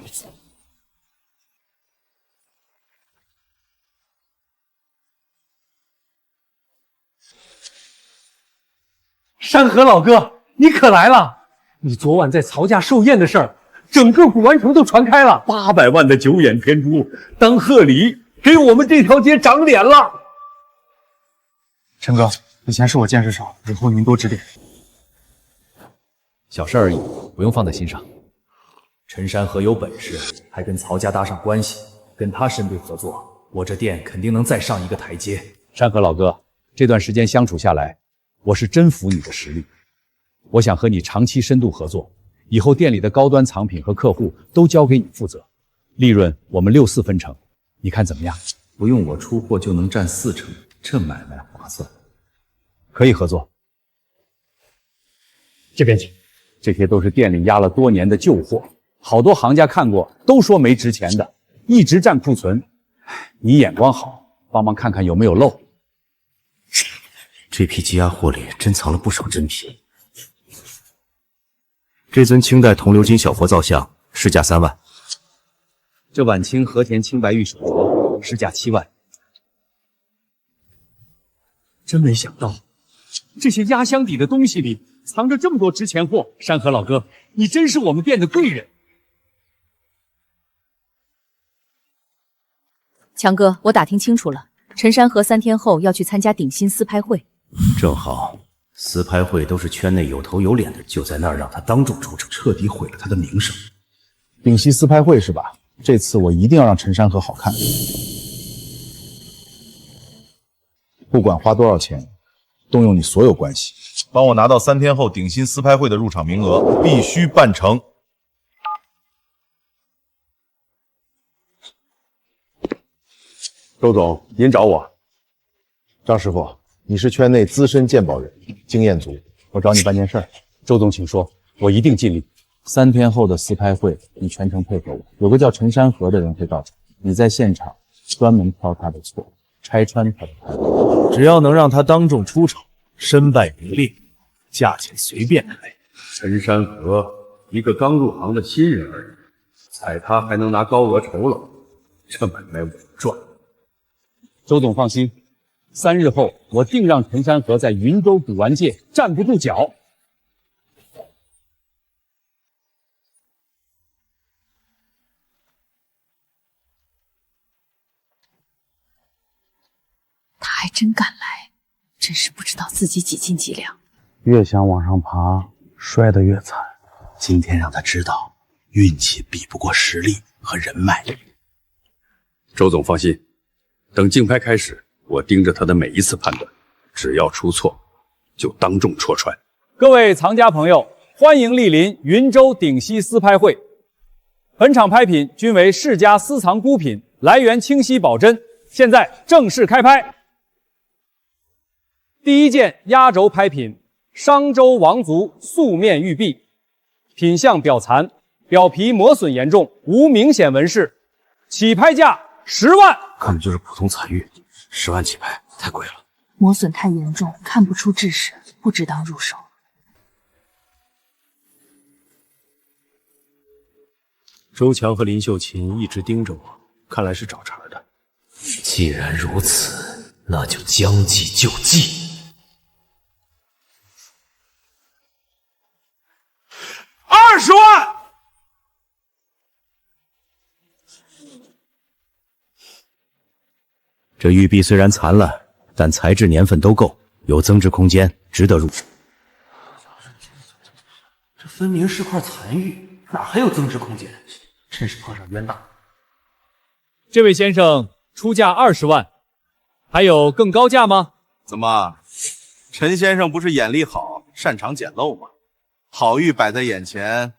山河老哥，你可来了！你昨晚在曹家寿宴的事儿，整个古玩城都传开了。800万的9眼天珠当贺礼，给我们这条街长脸了。陈哥，以前是我见识少，以后您多指点。小事而已，不用放在心上。陈山河有本事，还跟曹家搭上关系，跟他深度合作，我这店肯定能再上一个台阶。山河老哥，这段时间相处下来，我是真服你的实力。我想和你长期深度合作，以后店里的高端藏品和客户都交给你负责，利润我们6-4分成，你看怎么样？不用我出货就能占4成，这买卖划算。可以合作。这边请。这些都是店里压了多年的旧货，好多行家看过都说没值钱的，一直占库存。你眼光好，帮忙看看有没有漏。这批积压货里珍藏了不少真品。这尊清代铜鎏金小佛造像，市价3万。这晚清和田青白玉手镯，市价7万。真没想到，这些压箱底的东西里藏着这么多值钱货。山河老哥，你真是我们店的贵人。强哥，我打听清楚了，陈山河3天后要去参加鼎新私拍会。正好，私拍会都是圈内有头有脸的，就在那儿让他当众出场，彻底毁了他的名声。丙烯私拍会是吧？这次我一定要让陈山河好看。不管花多少钱，动用你所有关系，帮我拿到3天后鼎新私拍会的入场名额，必须办成。周总，您找我。张师傅，你是圈内资深鉴宝人，经验足，我找你办件事儿。周总，请说，我一定尽力。3天后的私拍会，你全程配合我。有个叫陈山河的人会到场，你在现场专门挑他的错，拆穿他的态度，只要能让他当众出丑，身败名裂，价钱随便开。陈山河，一个刚入行的新人而已，踩他还能拿高额酬劳，这买卖稳赚。周总放心， 3日后，我定让陈山河在云州古玩界站不住脚。他还真敢来，真是不知道自己几斤几两。越想往上爬，摔得越惨。今天让他知道，运气比不过实力和人脉。周总放心，等竞拍开始，我盯着他的每一次判断，只要出错，就当众戳穿。各位藏家朋友，欢迎莅临云州顶溪私拍会。本场拍品均为世家私藏孤品，来源清晰保真。现在正式开拍。第一件压轴拍品，商周王族素面玉璧，品相表残，表皮磨损严重，无明显纹饰，起拍价10万。根本就是普通残玉，10万起拍，太贵了。磨损太严重，看不出制式，不值当入手。周强和林秀琴一直盯着我，看来是找茬的。既然如此，那就将计就计。20万！这玉璧虽然残了，但材质年份都够，有增值空间，值得入手。这分明是块残玉，哪还有增值空间？真是碰上冤大。这位先生出价20万，还有更高价吗？怎么，陈先生不是眼力好，擅长捡漏吗？好玉摆在眼前，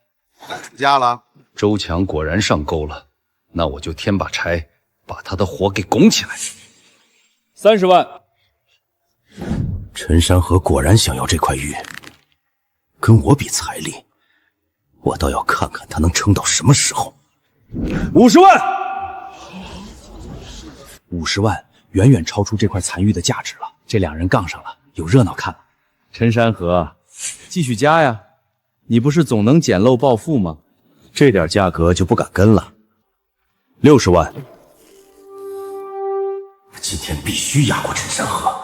敢出价了？周强果然上钩了，那我就添把柴，把他的火给拱起来。30万。陈山河果然想要这块玉，跟我比财力，我倒要看看他能撑到什么时候。50万！50万远远超出这块残玉的价值了。这两人杠上了，有热闹看了。陈山河，继续加呀！你不是总能捡漏暴富吗？这点价格就不敢跟了。60万，今天必须压过陈山河，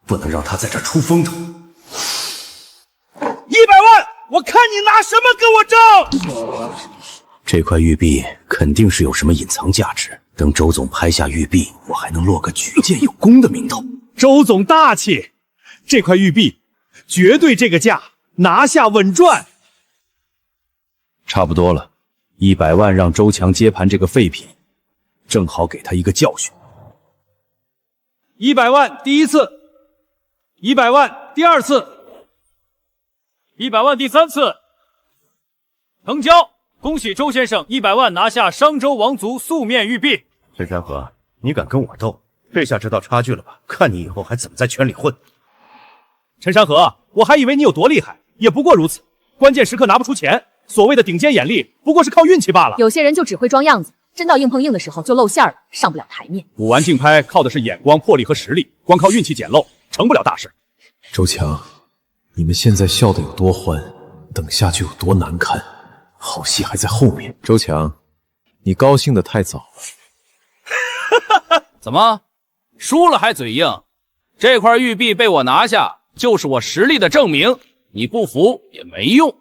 不能让他在这出风头。100万，我看你拿什么跟我争！这块玉璧肯定是有什么隐藏价值，等周总拍下玉璧，我还能落个举荐有功的名头。周总大气，这块玉璧绝对这个价，拿下稳赚。差不多了，100万让周强接盘这个废品，正好给他一个教训。100万第一次，100万第二次，100万第三次，成交！恭喜周先生100万拿下商周王族素面玉璧。陈山河，你敢跟我斗，这下知道差距了吧？看你以后还怎么在圈里混。陈山河，我还以为你有多厉害，也不过如此。关键时刻拿不出钱，所谓的顶尖眼力，不过是靠运气罢了。有些人就只会装样子，真到硬碰硬的时候就露馅了，上不了台面。古玩竞拍靠的是眼光、魄力和实力，光靠运气捡漏成不了大事。周强，你们现在笑得有多欢，等下去有多难看，好戏还在后面。周强，你高兴得太早了。怎么，输了还嘴硬？这块玉璧被我拿下，就是我实力的证明。你不服也没用。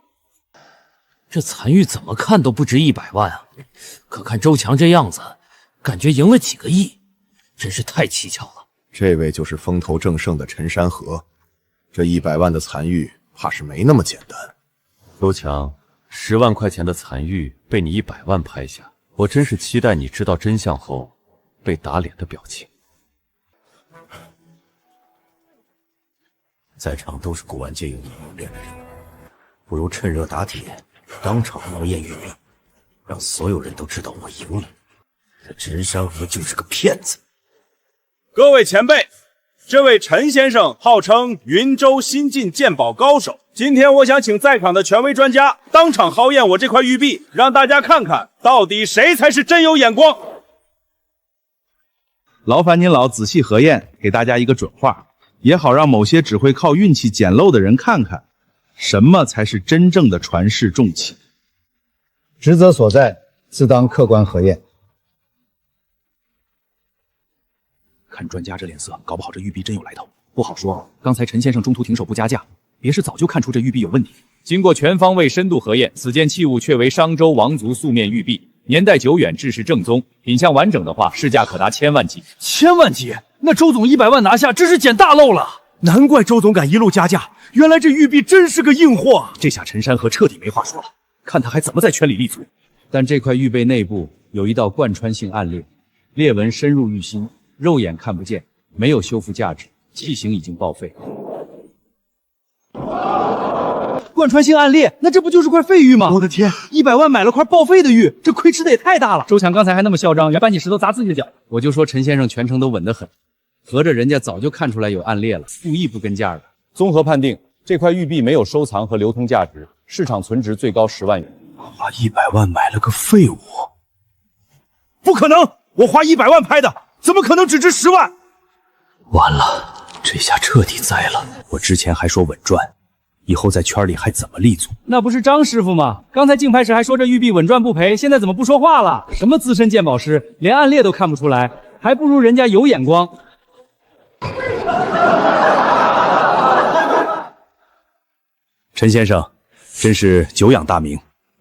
这残玉怎么看都不值100万啊！可看周强这样子，感觉赢了几个亿，真是太蹊跷了。这位就是风头正盛的陈山河，这100万的残玉怕是没那么简单。周强，10万块钱的残玉被你100万拍下，我真是期待你知道真相后被打脸的表情。在场都是古玩界有名有脸的人，不如趁热打铁，当场捞验玉璧，让所有人都知道我赢了。这陈山河就是个骗子。各位前辈，这位陈先生号称云州新晋鉴宝高手，今天我想请在场的权威专家当场豪验我这块玉璧，让大家看看到底谁才是真有眼光。劳烦您老仔细核验，给大家一个准话，也好让某些只会靠运气捡漏的人看看，什么才是真正的传世重器。职责所在，自当客观核验。看专家这脸色，搞不好这玉璧真有来头。不好说，刚才陈先生中途停手不加价，别是早就看出这玉璧有问题。经过全方位深度核验，此件器物确为商周王族素面玉璧，年代久远，制式正宗，品相完整的话，市价可达1000万级。1000万级？那周总100万拿下，真是捡大漏了。难怪周总敢一路加价，原来这玉璧真是个硬货。这下陈山河彻底没话说了，看他还怎么在圈里立足。但这块玉璧内部有一道贯穿性暗裂，裂纹深入玉心，肉眼看不见，没有修复价值，器型已经报废。贯穿性暗裂，那这不就是块废玉吗？我的天，100万买了块报废的玉，这亏吃的也太大了。周强刚才还那么嚣张，原搬起石头砸自己的脚。我就说陈先生全程都稳得很，合着人家早就看出来有暗裂了，故意不跟价的。综合判定，这块玉璧没有收藏和流通价值，市场存值最高10万元。花100万买了个废物，不可能！我花100万拍的，怎么可能只值10万？完了，这下彻底栽了。我之前还说稳赚，以后在圈里还怎么立足？那不是张师傅吗？刚才竞拍时还说这玉璧稳赚不赔，现在怎么不说话了？什么资深鉴宝师，连暗裂都看不出来，还不如人家有眼光。陈先生，真是久仰大名。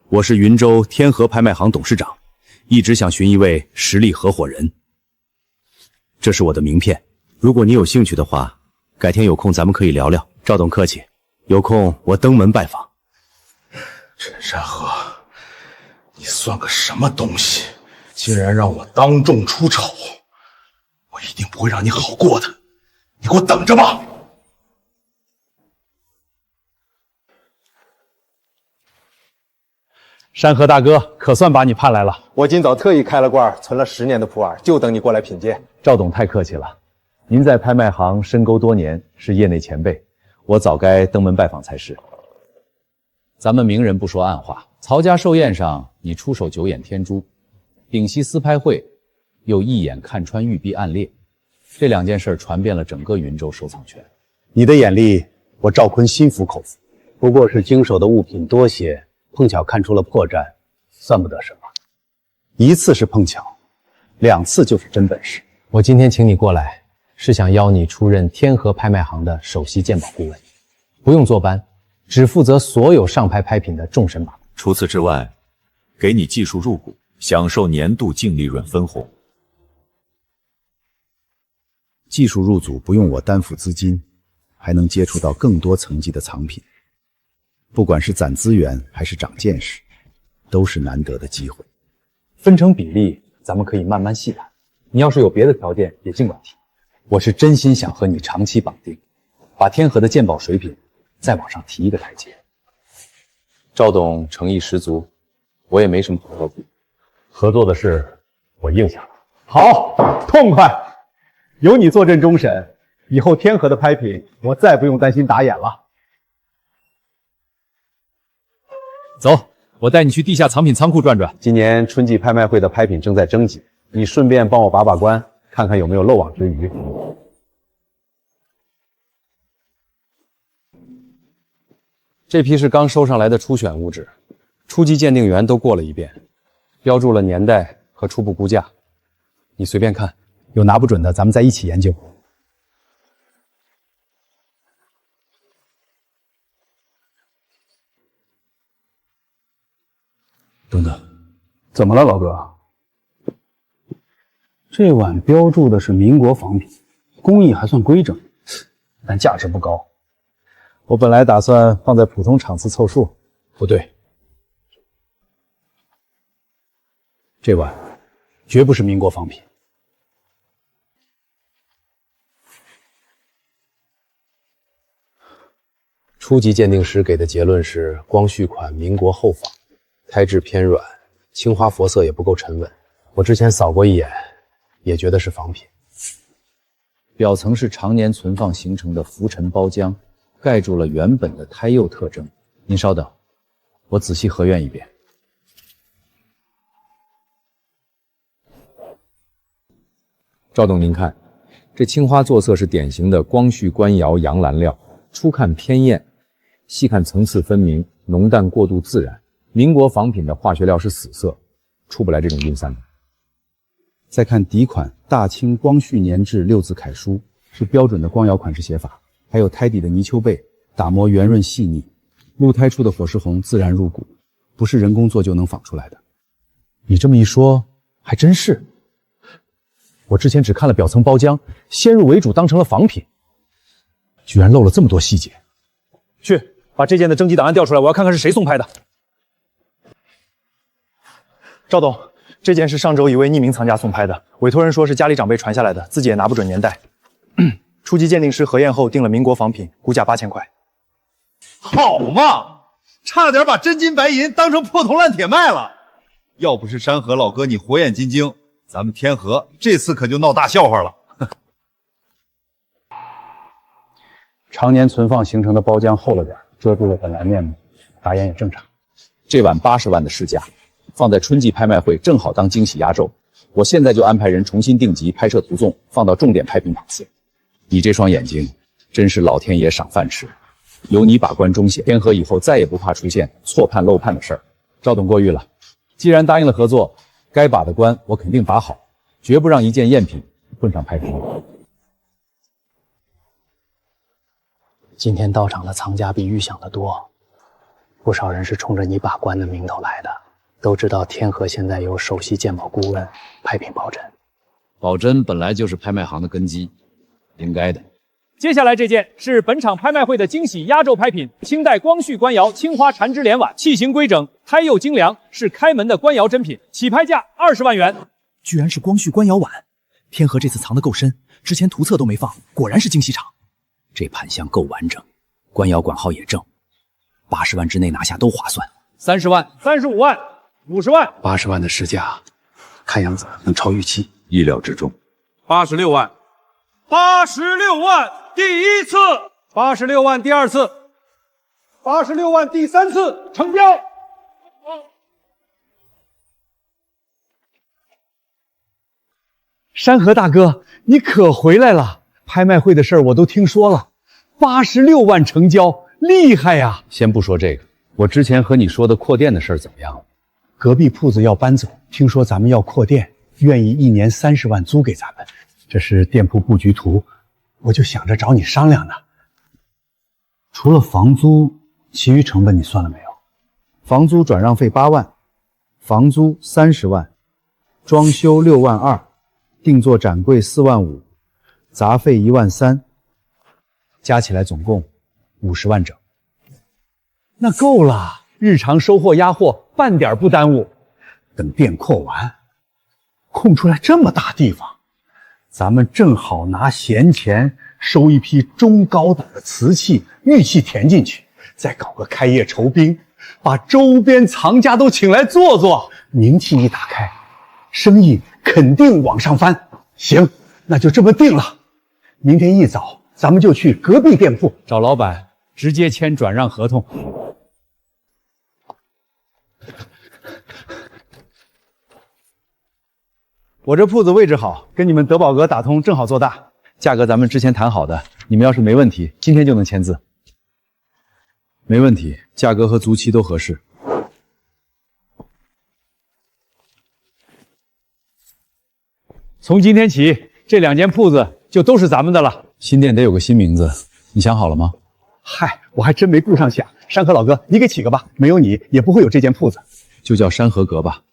我是云州天河拍卖行董事长，一直想寻一位实力合伙人。这是我的名片，如果你有兴趣的话，改天有空咱们可以聊聊。赵董客气，有空我登门拜访。陈山河，你算个什么东西？竟然让我当众出丑！我一定不会让你好过的，你给我等着吧！山河大哥，可算把你盼来了。我今早特意开了罐，存了10年的普洱，就等你过来品鉴。赵董太客气了，您在拍卖行深沟多年，是业内前辈，我早该登门拜访才是。咱们明人不说暗话，曹家寿宴上你出手九眼天珠，丙烯私拍会又一眼看穿玉璧暗裂，这2件事传遍了整个云州收藏圈。你的眼力，我赵坤心服口服。不过是经手的物品多些，碰巧看出了破绽，算不得什么。1次是碰巧，2次就是真本事。我今天请你过来，是想邀你出任天河拍卖行的首席鉴宝顾问，不用坐班，只负责所有上拍拍品的终审把关。除此之外，给你技术入股，享受年度净利润分红。技术入组不用我担负资金，还能接触到更多层级的藏品，不管是攒资源还是长见识，都是难得的机会。分成比例，咱们可以慢慢细谈。你要是有别的条件，也尽管提。我是真心想和你长期绑定，把天河的鉴宝水平再往上提一个台阶。赵董诚意十足，我也没什么好说的。合作的事，我应下了。好，痛快！有你坐镇终审，以后天河的拍品，我再不用担心打眼了。走，我带你去地下藏品仓库转转。今年春季拍卖会的拍品正在征集，你顺便帮我把把关，看看有没有漏网之鱼。这批是刚收上来的初选物质，初级鉴定员都过了一遍，标注了年代和初步估价，你随便看，有拿不准的，咱们再一起研究。等等，怎么了，老哥？这碗标注的是民国仿品，工艺还算规整，但价值不高。我本来打算放在普通场次凑数，不对，这碗绝不是民国仿品。初级鉴定师给的结论是光绪款民国后仿，胎质偏软，青花佛色也不够沉稳。我之前扫过一眼，也觉得是仿品。表层是常年存放形成的浮尘包浆，盖住了原本的胎釉特征。您稍等，我仔细核验一遍。赵董，您看，这青花作色是典型的光绪官窑洋蓝料，初看偏艳，细看层次分明，浓淡过渡自然。民国仿品的化学料是死色，出不来这种晕散的。再看底款大清光绪年制6字楷书，是标准的光窑款式写法。还有胎底的泥鳅背，打磨圆润细腻，露胎处的火石红自然入骨，不是人工做就能仿出来的。你这么一说，还真是。我之前只看了表层包浆，先入为主当成了仿品，居然漏了这么多细节。去，把这件的征集档案调出来，我要看看是谁送拍的。赵董，这件是上周一位匿名藏家送拍的，委托人说是家里长辈传下来的，自己也拿不准年代。初级鉴定师核验后定了民国仿品，估价8000块。好嘛，差点把真金白银当成破铜烂铁卖了。要不是山河老哥你火眼金睛，咱们天河这次可就闹大笑话了。常年存放形成的包浆厚了点，遮住了本来面目，打眼也正常。这碗80万的市价，放在春季拍卖会正好当惊喜压轴。我现在就安排人重新定级拍摄图送，放到重点拍品档次。你这双眼睛，真是老天爷赏饭吃，有你把关忠显，天河以后再也不怕出现错判漏判的事儿。赵董过誉了，既然答应了合作，该把的关我肯定把好，绝不让一件赝品混上拍品。今天到场的藏家比预想的多，不少人是冲着你把关的名头来的，都知道天河现在有首席鉴宝顾问，拍品保真。保真本来就是拍卖行的根基，应该的。接下来这件是本场拍卖会的惊喜压轴拍品，清代光绪官窑青花缠枝莲碗，器型规整，胎釉精良，是开门的官窑珍品，起拍价20万元。居然是光绪官窑碗，天河这次藏得够深，之前图册都没放，果然是惊喜场。这盘箱够完整，官窑管号也正，80万之内拿下都划算。30万、35万、50万，80万的市价，看样子能超预期，意料之中。86万，86万第一次，86万第二次，86万第三次，成交。山河大哥，你可回来了！拍卖会的事儿我都听说了，86万成交，厉害呀！先不说这个，我之前和你说的扩店的事儿怎么样了？隔壁铺子要搬走，听说咱们要扩店，愿意1年30万租给咱们。这是店铺布局图，我就想着找你商量呢。除了房租，其余成本你算了没有？房租转让费8万，房租30万，装修6万2，定做展柜4万5，杂费1万3，加起来总共50万整。那够了，日常收货压货，半点不耽误。等店扩完，空出来这么大地方，咱们正好拿闲钱收一批中高档的瓷器、玉器填进去，再搞个开业酬宾，把周边藏家都请来坐坐，名气一打开，生意肯定往上翻。行，那就这么定了。明天一早，咱们就去隔壁店铺找老板，直接签转让合同。我这铺子位置好，跟你们德宝阁打通，正好做大。价格咱们之前谈好的，你们要是没问题，今天就能签字。没问题，价格和租期都合适。从今天起，这2间铺子就都是咱们的了。新店得有个新名字，你想好了吗？嗨，我还真没顾上想。山河老哥，你给起个吧，没有你也不会有这间铺子。就叫山河阁吧。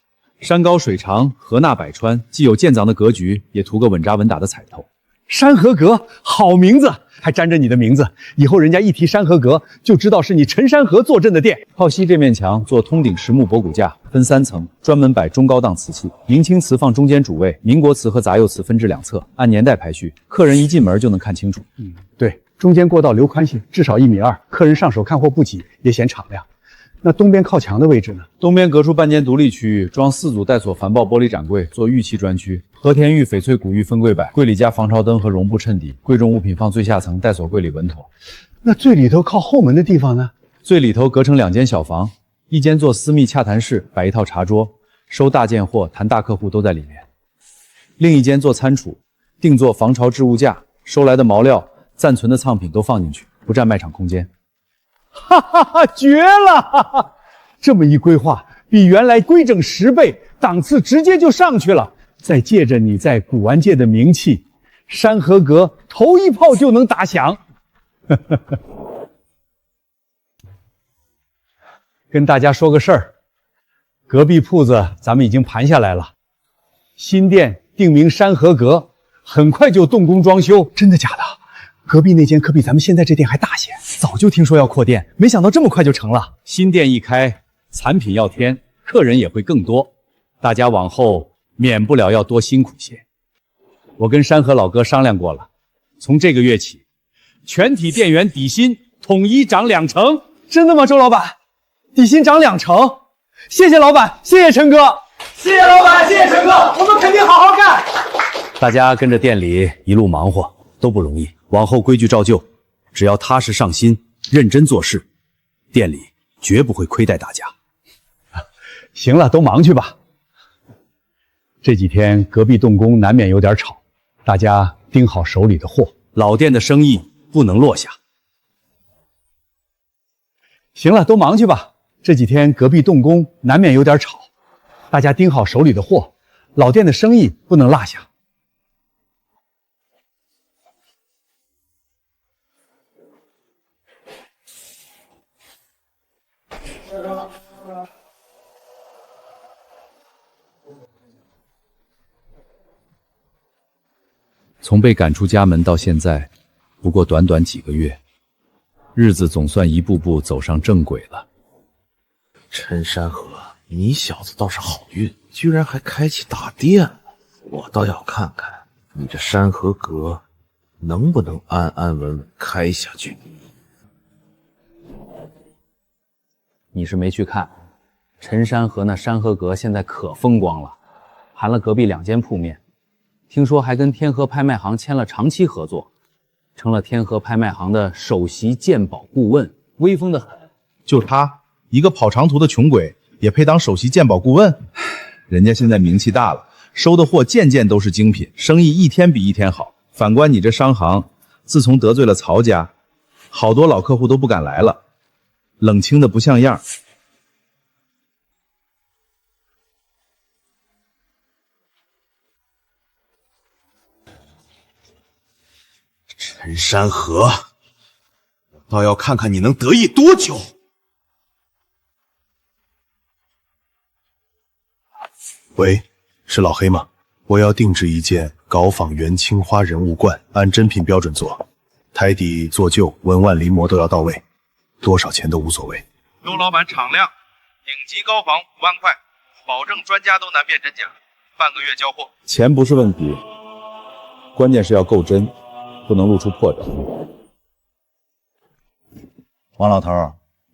山高水长，河纳百川，既有建藏的格局，也图个稳扎稳打的彩头。山河阁，好名字，还沾着你的名字，以后人家一提山河阁，就知道是你陈山河坐镇的店。靠西这面墙做通顶实木博古架，分3层，专门摆中高档瓷器。明清瓷放中间主位，民国瓷和杂釉瓷分至2侧，按年代排序，客人一进门就能看清楚。对，中间过道留宽些，至少1.2米，客人上手看货不挤，也显敞亮。那东边靠墙的位置呢？东边隔出半间独立区域，装4组带锁繁抱玻璃展柜，做玉器专区。和田玉、翡翠古玉分柜摆，柜里加防潮灯和绒布衬底，贵重物品放最下层，带锁柜里稳妥。那最里头靠后门的地方呢？最里头隔成2间小房，一间做私密洽谈室，摆一套茶桌，收大件货、谈大客户都在里面。另一间做餐储，定做防潮置物架，收来的毛料、暂存的藏品都放进去，不占卖场空间。哈哈哈，绝了！哈哈，这么一规划，比原来规整10倍，档次直接就上去了。再借着你在古玩界的名气，山河阁头一炮就能打响。跟大家说个事儿，隔壁铺子咱们已经盘下来了，新店定名山河阁，很快就动工装修。真的假的？隔壁那间可比咱们现在这店还大些。早就听说要扩店，没想到这么快就成了。新店一开，产品要添，客人也会更多，大家往后免不了要多辛苦些。我跟山河老哥商量过了，从这个月起，全体店员底薪统一涨2成。真的吗，周老板？底薪涨2成？谢谢老板，谢谢陈哥，谢谢老板，谢谢陈哥，我们肯定好好干。大家跟着店里一路忙活都不容易，往后规矩照旧，只要踏实上心，认真做事，店里绝不会亏待大家。行了，都忙去吧。这几天隔壁动工难免有点吵，大家盯好手里的货，老店的生意不能落下。行了，都忙去吧。这几天隔壁动工难免有点吵，大家盯好手里的货，老店的生意不能落下。从被赶出家门到现在，不过短短几个月，日子总算一步步走上正轨了。陈山河，你小子倒是好运，居然还开启大店了。我倒要看看你这山河阁能不能安安稳稳开下去。你是没去看，陈山河那山河阁现在可风光了，盘了隔壁2间铺面，听说还跟天河拍卖行签了长期合作，成了天河拍卖行的首席鉴宝顾问，威风得很。就他一个跑长途的穷鬼，也配当首席鉴宝顾问？人家现在名气大了，收的货件件都是精品，生意一天比一天好。反观你这商行，自从得罪了曹家，好多老客户都不敢来了，冷清的不像样。陈山河，我倒要看看你能得意多久。喂，是老黑吗？我要定制一件高仿元青花人物冠，按真品标准做，台底做旧，纹腕临摹都要到位，多少钱都无所谓。周老板敞亮，顶级高仿5万块，保证专家都难辨真假，半个月交货。钱不是问题，关键是要够真，不能露出破绽。王老头，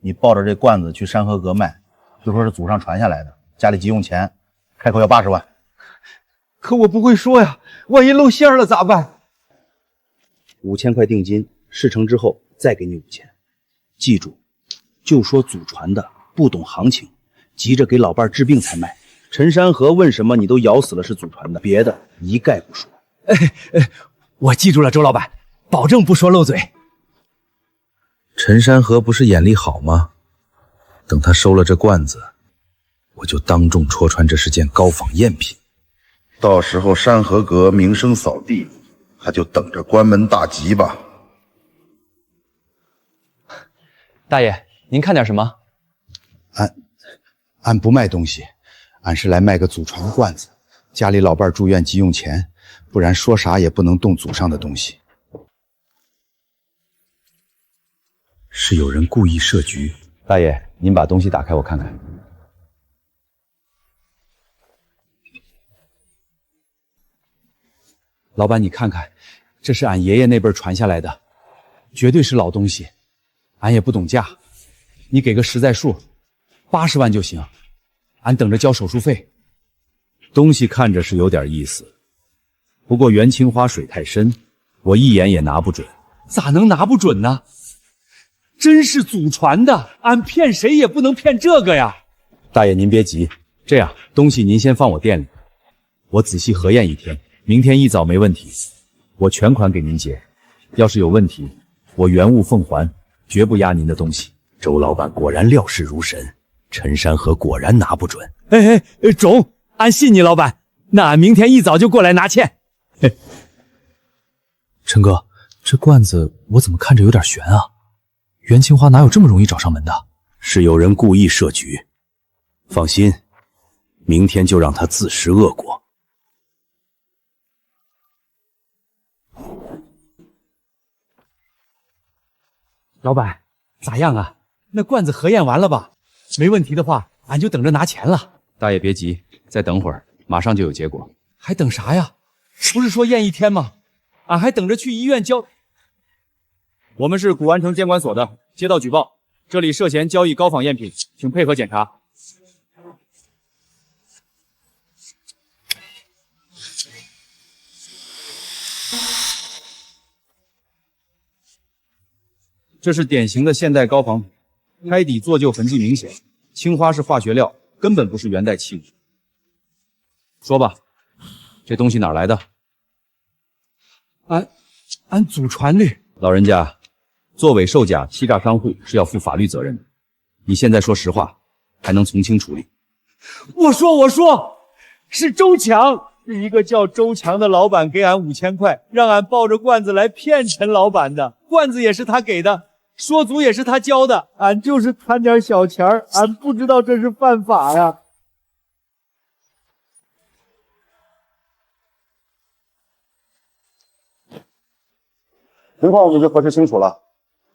你抱着这罐子去山河阁卖，就说是祖上传下来的，家里急用钱，开口要80万。可我不会说呀，万一露馅了咋办？5000块定金，事成之后再给你5000。记住，就说祖传的，不懂行情，急着给老伴治病才卖。陈山河问什么，你都咬死了是祖传的，别的一概不说。我记住了，周老板，保证不说漏嘴。陈山河不是眼力好吗？等他收了这罐子，我就当众戳穿这是件高仿赝品。到时候山河阁名声扫地，他就等着关门大吉吧。大爷，您看点什么？俺不卖东西，俺是来卖个祖传的罐子，家里老伴住院急用钱，不然说啥也不能动祖上的东西。是有人故意设局。大爷，您把东西打开我看看。老板，你看看，这是俺爷爷那辈传下来的，绝对是老东西。俺也不懂价，你给个实在数，80万就行，俺等着交手术费。东西看着是有点意思，不过元青花水太深，我一眼也拿不准。咋能拿不准呢？真是祖传的，俺骗谁也不能骗这个呀！大爷您别急，这样东西您先放我店里，我仔细核验一天，明天一早没问题，我全款给您结。要是有问题，我原物奉还，绝不压您的东西。周老板果然料事如神，陈山河果然拿不准。总，俺信你老板，那俺明天一早就过来拿钱。嘿，陈哥，这罐子我怎么看着有点悬啊？袁青花哪有这么容易找上门的？是有人故意设局。放心，明天就让他自食恶果。老板，咋样啊？那罐子核验完了吧？没问题的话，俺就等着拿钱了。大爷别急，再等会儿，马上就有结果。还等啥呀？不是说验1天吗？俺还等着去医院交。我们是古玩城监管所的，接到举报，这里涉嫌交易高仿赝品，请配合检查。这是典型的现代高仿品，胎底做旧痕迹明显，青花是化学料，根本不是元代器物。说吧，这东西哪来的？俺祖传的。老人家，作伪售假、欺诈商户是要负法律责任的。你现在说实话，还能从轻处理。我说，是周强，是一个叫周强的老板给俺5000块，让俺抱着罐子来骗陈老板的。罐子也是他给的，说足也是他教的。俺就是贪点小钱儿，俺不知道这是犯法呀。情况已经核实清楚了，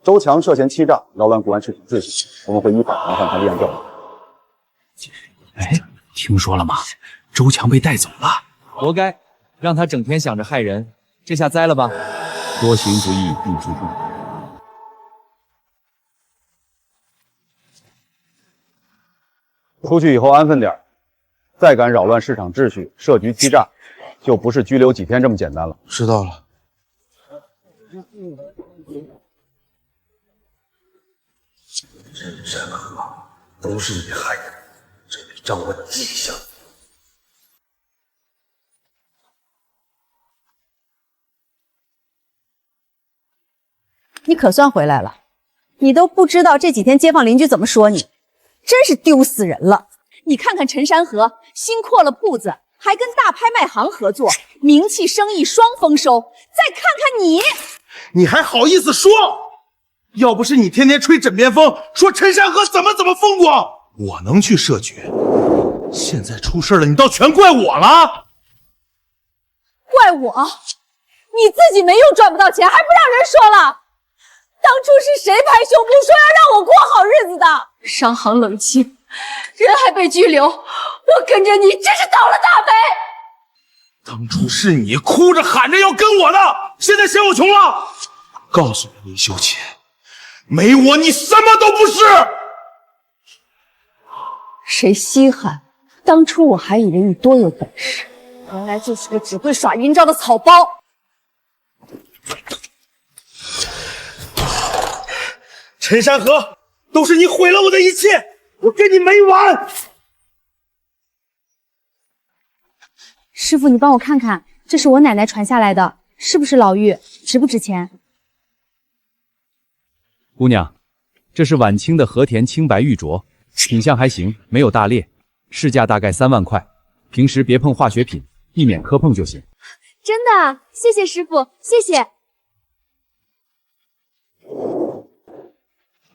周强涉嫌欺诈，扰乱古玩市场秩序，我们会依法传唤他立案调查。哎，听说了吗？周强被带走了，活该，让他整天想着害人，这下栽了吧？多行不义必自毙。出去以后安分点，再敢扰乱市场秩序、设局欺诈，就不是拘留几天这么简单了。知道了。这山河都是你害的，这得找我记下。你可算回来了，你都不知道这几天街坊邻居怎么说你，真是丢死人了。你看看陈山河新扩了铺子，还跟大拍卖行合作，名气生意双丰收。再看看你，你还好意思说？要不是你天天吹枕边风，说陈山河怎么风光，我能去设局。现在出事了，你倒全怪我了。怪我？你自己没用赚不到钱，还不让人说了？当初是谁拍胸脯说要让我过好日子的？商行冷清，人还被拘留，我跟着你真是倒了大霉。当初是你哭着喊着要跟我的，现在嫌我穷了。告诉你，林秀琴，没我你什么都不是。谁稀罕？当初我还以为你多有本事，原来就是个只会耍阴招的草包。陈山河，都是你毁了我的一切，我跟你没完！师傅，你帮我看看，这是我奶奶传下来的，是不是老玉？值不值钱？姑娘，这是晚清的和田青白玉镯，品相还行，没有大裂，市价大概3万块。平时别碰化学品，避免磕碰就行。真的，谢谢师傅，谢谢。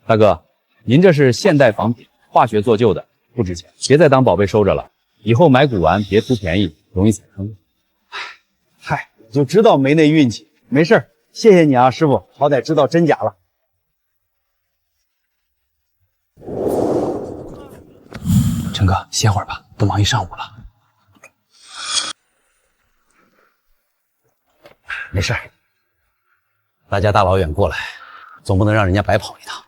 大哥，您这是现代仿品，化学做旧的，不值钱，别再当宝贝收着了。以后买古玩别图便宜，容易踩坑。嗨，就知道没那运气。没事，谢谢你啊，师傅，好歹知道真假了。陈哥，歇会儿吧，都忙一上午了。没事，大家大老远过来，总不能让人家白跑一趟。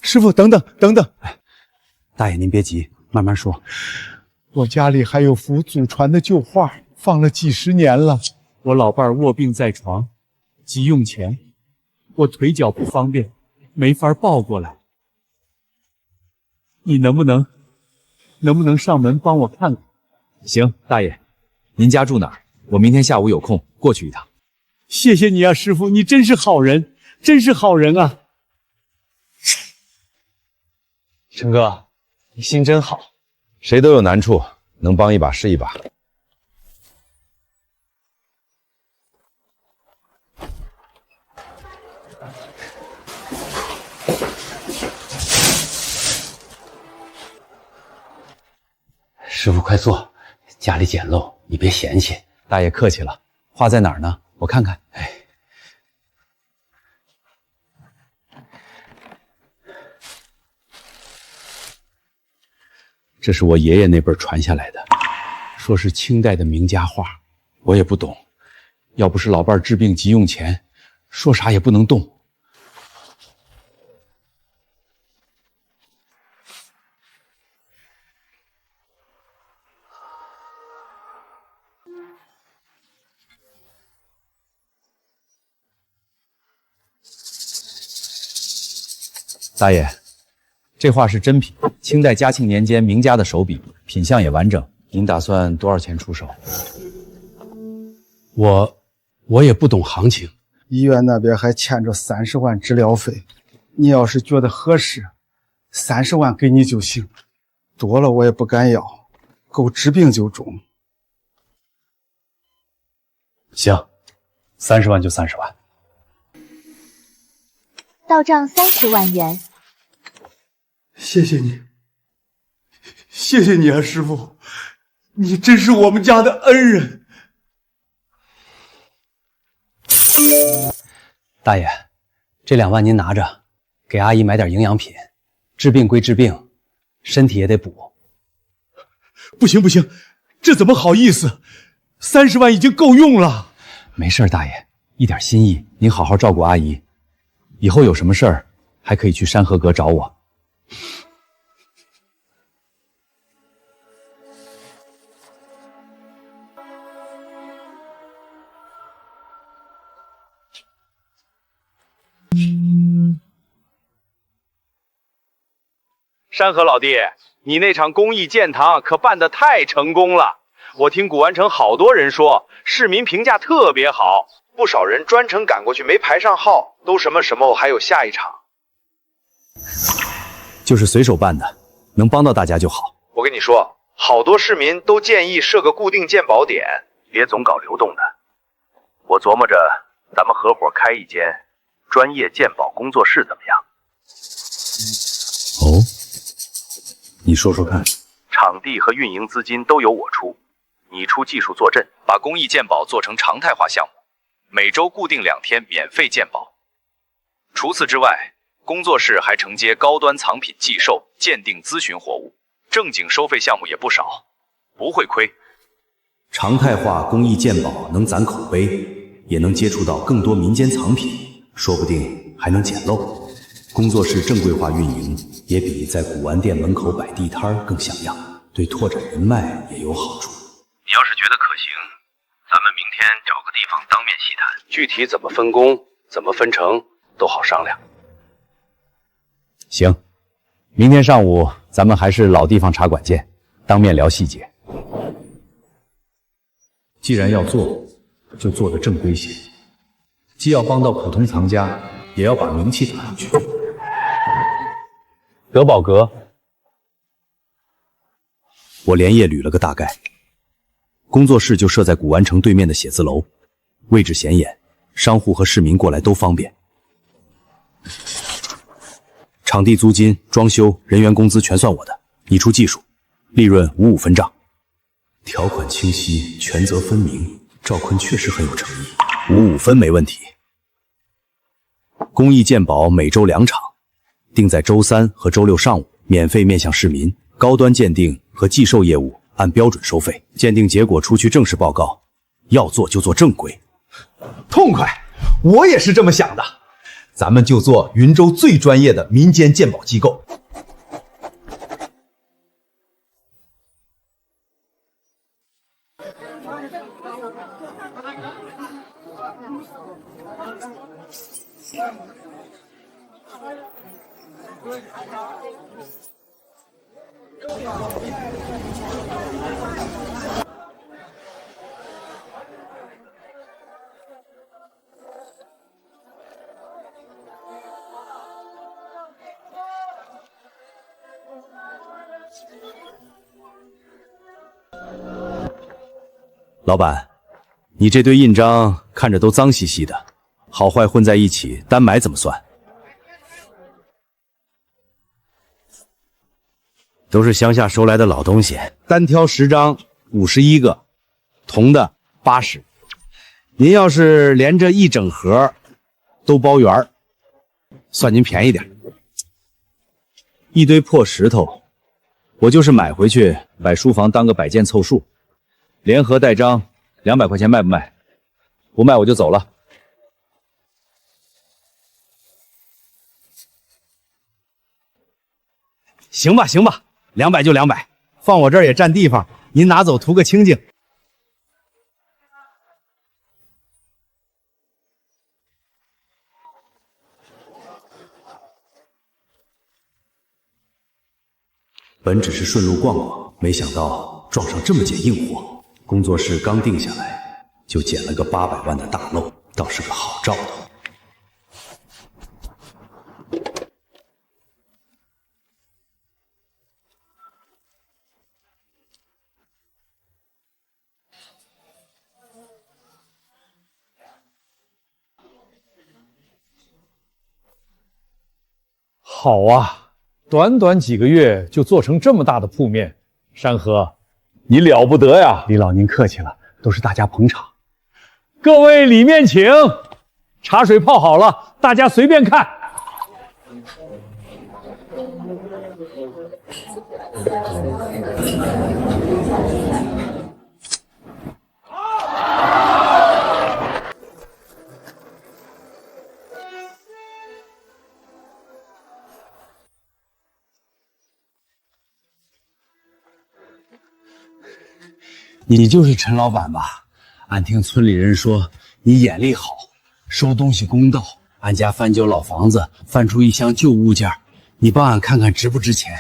师傅，等等，大爷您别急，慢慢说。我家里还有幅祖传的旧画，放了几十年了。我老伴卧病在床，急用钱，我腿脚不方便，没法抱过来。你能不能上门帮我看看？行，大爷，您家住哪儿？我明天下午有空过去一趟。谢谢你啊，师傅，你真是好人，真是好人啊！陈哥，你心真好。谁都有难处，能帮一把是一把。师傅，快坐，家里简陋，你别嫌弃。大爷客气了，画在哪儿呢？我看看。哎，这是我爷爷那辈传下来的，说是清代的名家画，我也不懂。要不是老伴治病急用钱，说啥也不能动。大爷，这画是真品，清代嘉庆年间名家的手笔，品相也完整。您打算多少钱出手？我也不懂行情，医院那边还欠着30万治疗费，你要是觉得合适，30万给你就行，多了我也不敢要，够治病就中。行，30万就30万。到账30万元。谢谢你，谢谢你啊，师傅，你真是我们家的恩人。大爷，这2万您拿着，给阿姨买点营养品。治病归治病，身体也得补。不行不行，这怎么好意思？30万已经够用了。没事，大爷，一点心意，您好好照顾阿姨。以后有什么事儿，还可以去山河阁找我。山河老弟，你那场公益建堂可办得太成功了！我听古玩城好多人说，市民评价特别好，不少人专程赶过去没排上号，都什么还有下一场。就是随手办的，能帮到大家就好。我跟你说，好多市民都建议设个固定鉴宝点，别总搞流动的。我琢磨着，咱们合伙开一间专业鉴宝工作室怎么样？哦，你说说看。场地和运营资金都由我出，你出技术坐镇，把公益鉴宝做成常态化项目，每周固定2天免费鉴宝。除此之外，工作室还承接高端藏品寄售、鉴定咨询活务，正经收费项目也不少，不会亏。常态化公益鉴宝能攒口碑，也能接触到更多民间藏品，说不定还能捡漏。工作室正规化运营，也比在古玩店门口摆地摊更像样，对拓展人脉也有好处。你要是觉得可行，咱们明天找个地方当面细谈，具体怎么分工、怎么分成都好商量。行，明天上午咱们还是老地方茶馆见，当面聊细节。既然要做，就做得正规些，既要帮到普通藏家，也要把名气打上去。德宝阁，我连夜捋了个大概。工作室就设在古玩城对面的写字楼，位置显眼，商户和市民过来都方便。场地租金、装修、人员工资全算我的，你出技术，利润55分账。条款清晰，权责分明，赵坤确实很有诚意，55分没问题。公益鉴宝每周2场，定在周3和周6上午，免费面向市民。高端鉴定和寄售业务按标准收费，鉴定结果出具正式报告。要做就做正规。痛快，我也是这么想的。咱们就做云州最专业的民间鉴宝机构。老板，你这堆印章看着都脏兮兮的，好坏混在一起，单买怎么算？都是乡下收来的老东西，单挑10张51个，铜的80。您要是连着一整盒都包圆，算您便宜点。一堆破石头，我就是买回去摆书房当个摆件凑数，联合带章200块钱卖不卖？不卖我就走了。行吧，行吧，200就200，放我这儿也占地方，您拿走图个清净。本只是顺路逛逛，没想到撞上这么件硬货。工作室刚定下来，就捡了个800万的大漏，倒是个好兆头。好啊，短短几个月就做成这么大的铺面，山河，你了不得呀！李老您客气了，都是大家捧场。各位里面请，茶水泡好了，大家随便看。你就是陈老板吧？俺听村里人说你眼力好，收东西公道。俺家翻旧老房子，翻出一箱旧物件，你帮俺看看值不值钱？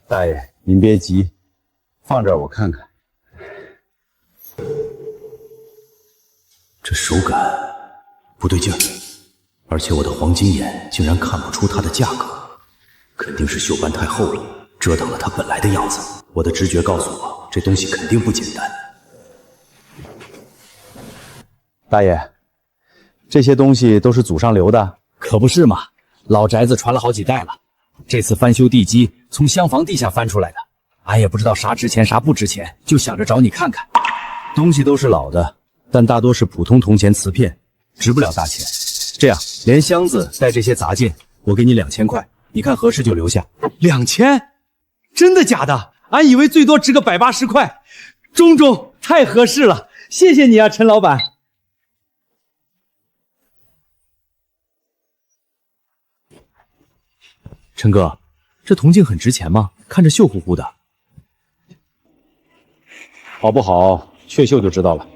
大爷，您别急，放这儿我看看。这手感不对劲儿，而且我的黄金眼竟然看不出它的价格，肯定是锈斑太厚了，遮挡了它本来的样子。我的直觉告诉我，这东西肯定不简单。大爷，这些东西都是祖上留的？可不是嘛，老宅子传了好几代了。这次翻修地基，从厢房地下翻出来的。俺也不知道啥值钱啥不值钱，就想着找你看看。东西都是老的，但大多是普通铜钱瓷片，值不了大钱。这样，连箱子带这些杂件，我给你2000块，你看合适就留下。2000？真的假的？俺以为最多值个180块，中太合适了，谢谢你啊，陈老板。陈哥，这铜镜很值钱吗？看着锈乎乎的。好不好，确锈就知道了。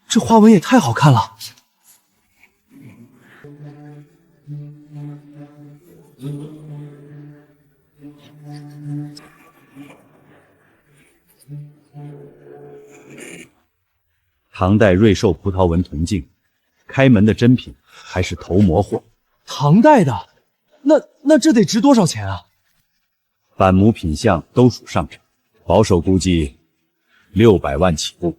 这花纹也太好看了。唐代瑞兽葡萄纹铜镜，开门的真品，还是头模货。唐代的，那这得值多少钱啊？板模品相都属上乘，保守估计600万起步。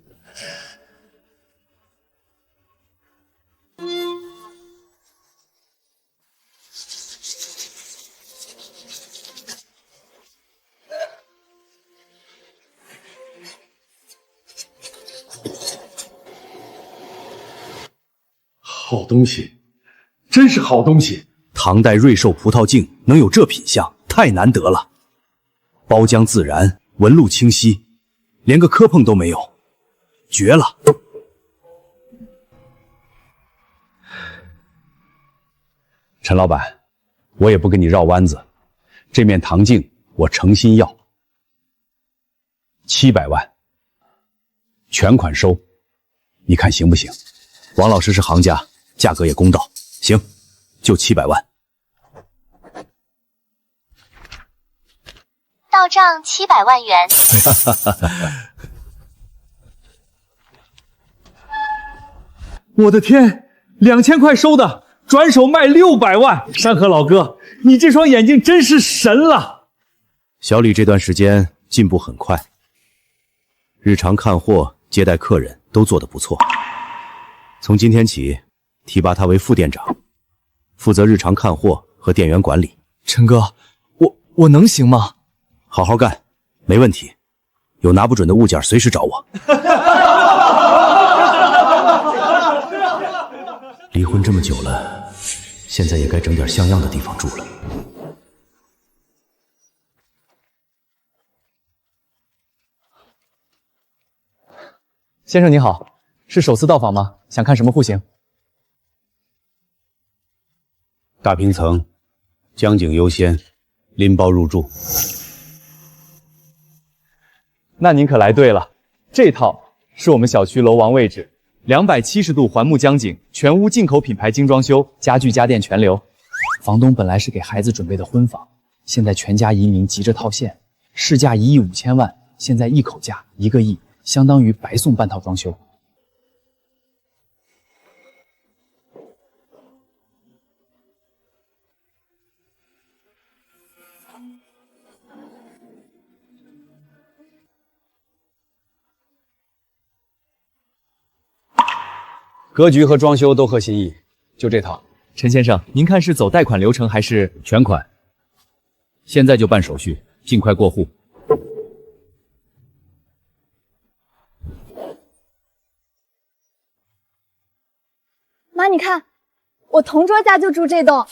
好东西，真是好东西！唐代瑞兽葡萄镜能有这品相，太难得了。包浆自然，纹路清晰，连个磕碰都没有，绝了！陈老板，我也不跟你绕弯子，这面唐镜我诚心要，700万，全款收，你看行不行？王老师是行家，价格也公道，行，就700万。到到账700万元。我的天，2000块收的，转手卖600万。山河老哥，你这双眼睛真是神了。小李这段时间进步很快，日常看货、接待客人都做得不错。从今天起，提拔他为副店长，负责日常看货和店员管理。陈哥，我能行吗？好好干，没问题。有拿不准的物件，随时找我。离婚这么久了，现在也该整点像样的地方住了。先生您好，是首次到访吗？想看什么户型？大平层，江景优先，拎包入住。那您可来对了，这套是我们小区楼王位置，270度环幕江景，全屋进口品牌精装修，家具家电全留。房东本来是给孩子准备的婚房，现在全家移民急着套现，市价1亿5千万，现在一口价1个亿，相当于白送半套装修。格局和装修都合心意，就这套。陈先生，您看是走贷款流程还是全款？现在就办手续，尽快过户。妈，你看，我同桌家就住这栋。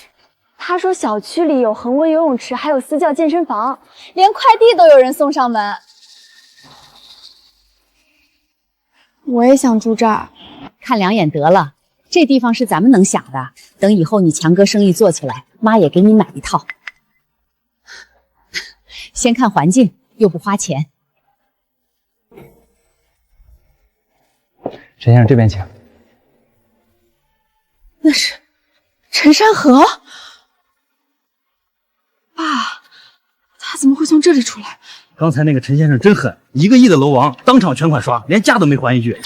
他说小区里有恒温游泳池，还有私教健身房，连快递都有人送上门。我也想住这儿。看两眼得了，这地方是咱们能想的。等以后你强哥生意做起来，妈也给你买一套。先看环境，又不花钱。陈先生这边请。那是陈山河，爸，他怎么会从这里出来？刚才那个陈先生真狠，1个亿的楼王当场全款刷，连价都没还一句。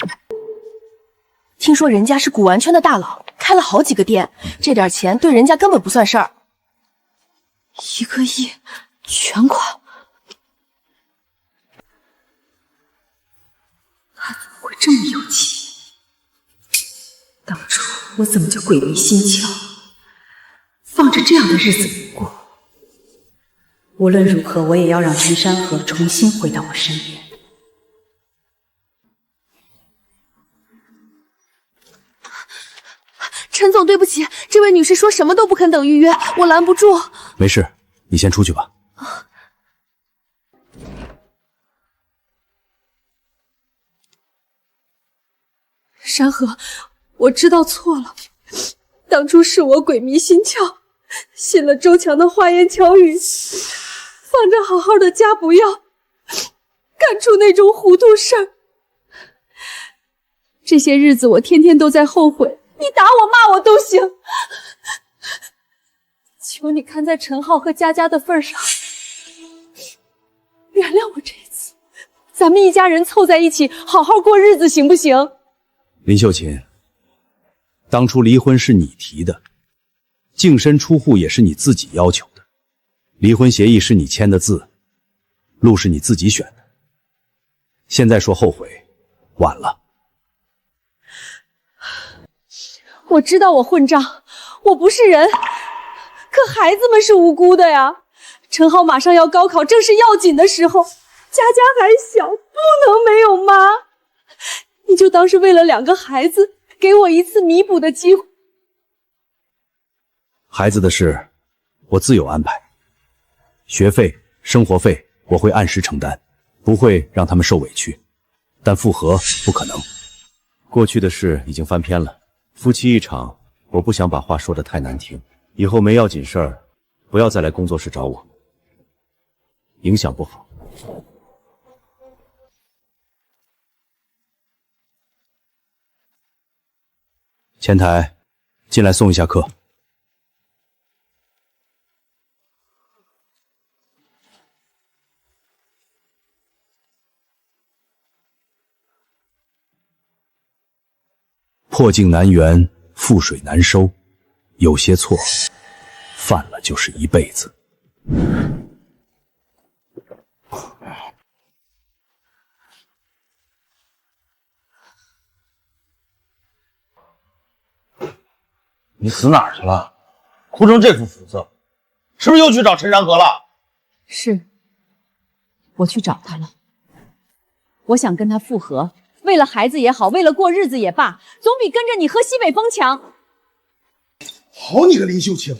听说人家是古玩圈的大佬，开了好几个店，这点钱对人家根本不算事儿。1个亿全款，他怎么会这么有钱？当初我怎么就鬼迷心窍，放着这样的日子不过？无论如何，我也要让陈山河重新回到我身边。陈总，对不起，这位女士说什么都不肯等预约，我拦不住。没事，你先出去吧。山河，我知道错了，当初是我鬼迷心窍，信了周强的花言巧语，放着好好的家不要，干出那种糊涂事儿。这些日子我天天都在后悔，你打我骂我都行，求你看在陈浩和佳佳的份上，原谅我这一次，咱们一家人凑在一起好好过日子行不行？林秀琴，当初离婚是你提的，净身出户也是你自己要求的，离婚协议是你签的字，路是你自己选的，现在说后悔，晚了。我知道我混账，我不是人，可孩子们是无辜的呀。陈浩马上要高考，正是要紧的时候，佳佳还小，不能没有妈。你就当是为了2个孩子，给我一次弥补的机会。孩子的事，我自有安排，学费、生活费我会按时承担，不会让他们受委屈，但复合不可能。过去的事已经翻篇了。夫妻一场，我不想把话说得太难听。以后没要紧事儿，不要再来工作室找我，影响不好。前台，进来送一下客。破镜难圆，覆水难收，有些错，犯了就是一辈子。你死哪儿去了？哭成这副肤色，是不是又去找陈山河了？是，我去找他了。我想跟他复合，为了孩子也好，为了过日子也罢，总比跟着你喝西北风强。好你个林秀清，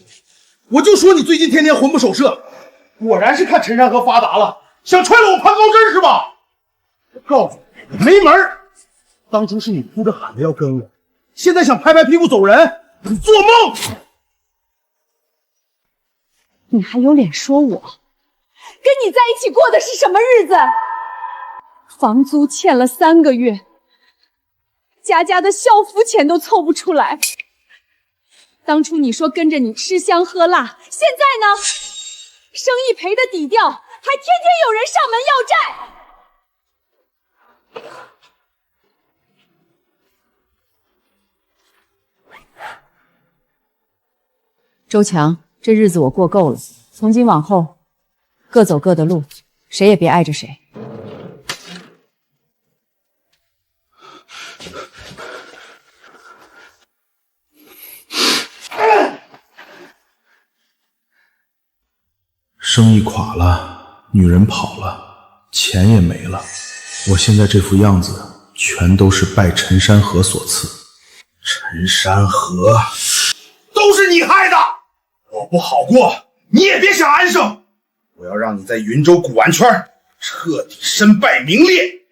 我就说你最近天天魂不守舍，果然是看陈山河发达了，想踹了我潘高枝是吧？我告诉你，没门儿！当初是你哭着喊着要跟我，现在想拍拍屁股走人，你做梦！你还有脸说我？跟你在一起过的是什么日子？房租欠了3个月，佳佳的校服钱都凑不出来。当初你说跟着你吃香喝辣，现在呢？生意赔的底掉，还天天有人上门要债。周强，这日子我过够了，从今往后，各走各的路，谁也别碍着谁。生意垮了，女人跑了，钱也没了，我现在这副样子全都是拜陈山河所赐。陈山河，都是你害的！我不好过，你也别想安生！我要让你在云州古玩圈彻底身败名裂！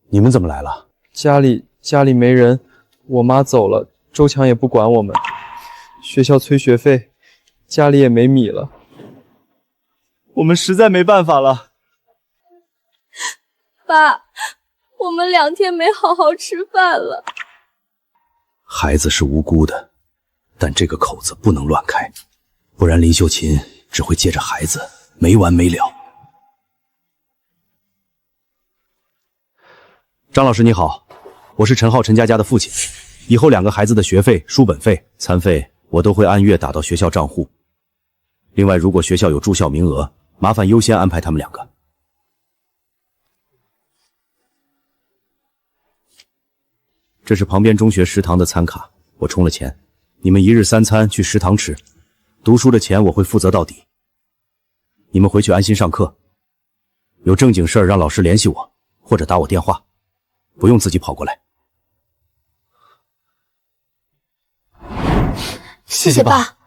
你们怎么来了？家里没人，我妈走了，周强也不管我们，学校催学费，家里也没米了，我们实在没办法了。爸，我们2天没好好吃饭了。孩子是无辜的，但这个口子不能乱开，不然林秀琴只会借着孩子没完没了。张老师你好，我是陈浩陈佳佳的父亲，以后2个孩子的学费、书本费、餐费我都会按月打到学校账户。另外，如果学校有住校名额，麻烦优先安排他们2个。这是旁边中学食堂的餐卡，我充了钱，你们1日3餐去食堂吃，读书的钱我会负责到底。你们回去安心上课，有正经事儿让老师联系我，或者打我电话，不用自己跑过来。谢谢爸。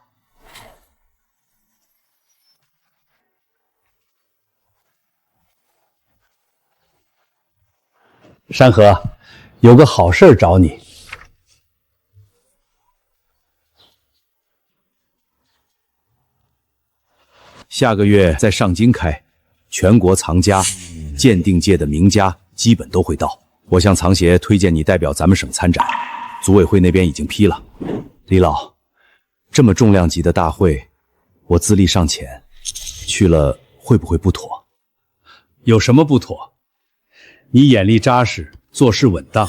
山河，有个好事找你。下个月在上京开，全国藏家、鉴定界的名家基本都会到。我向藏协推荐你代表咱们省参展，组委会那边已经批了。李老，这么重量级的大会，我资历尚浅，去了会不会不妥？有什么不妥？你眼力扎实，做事稳当，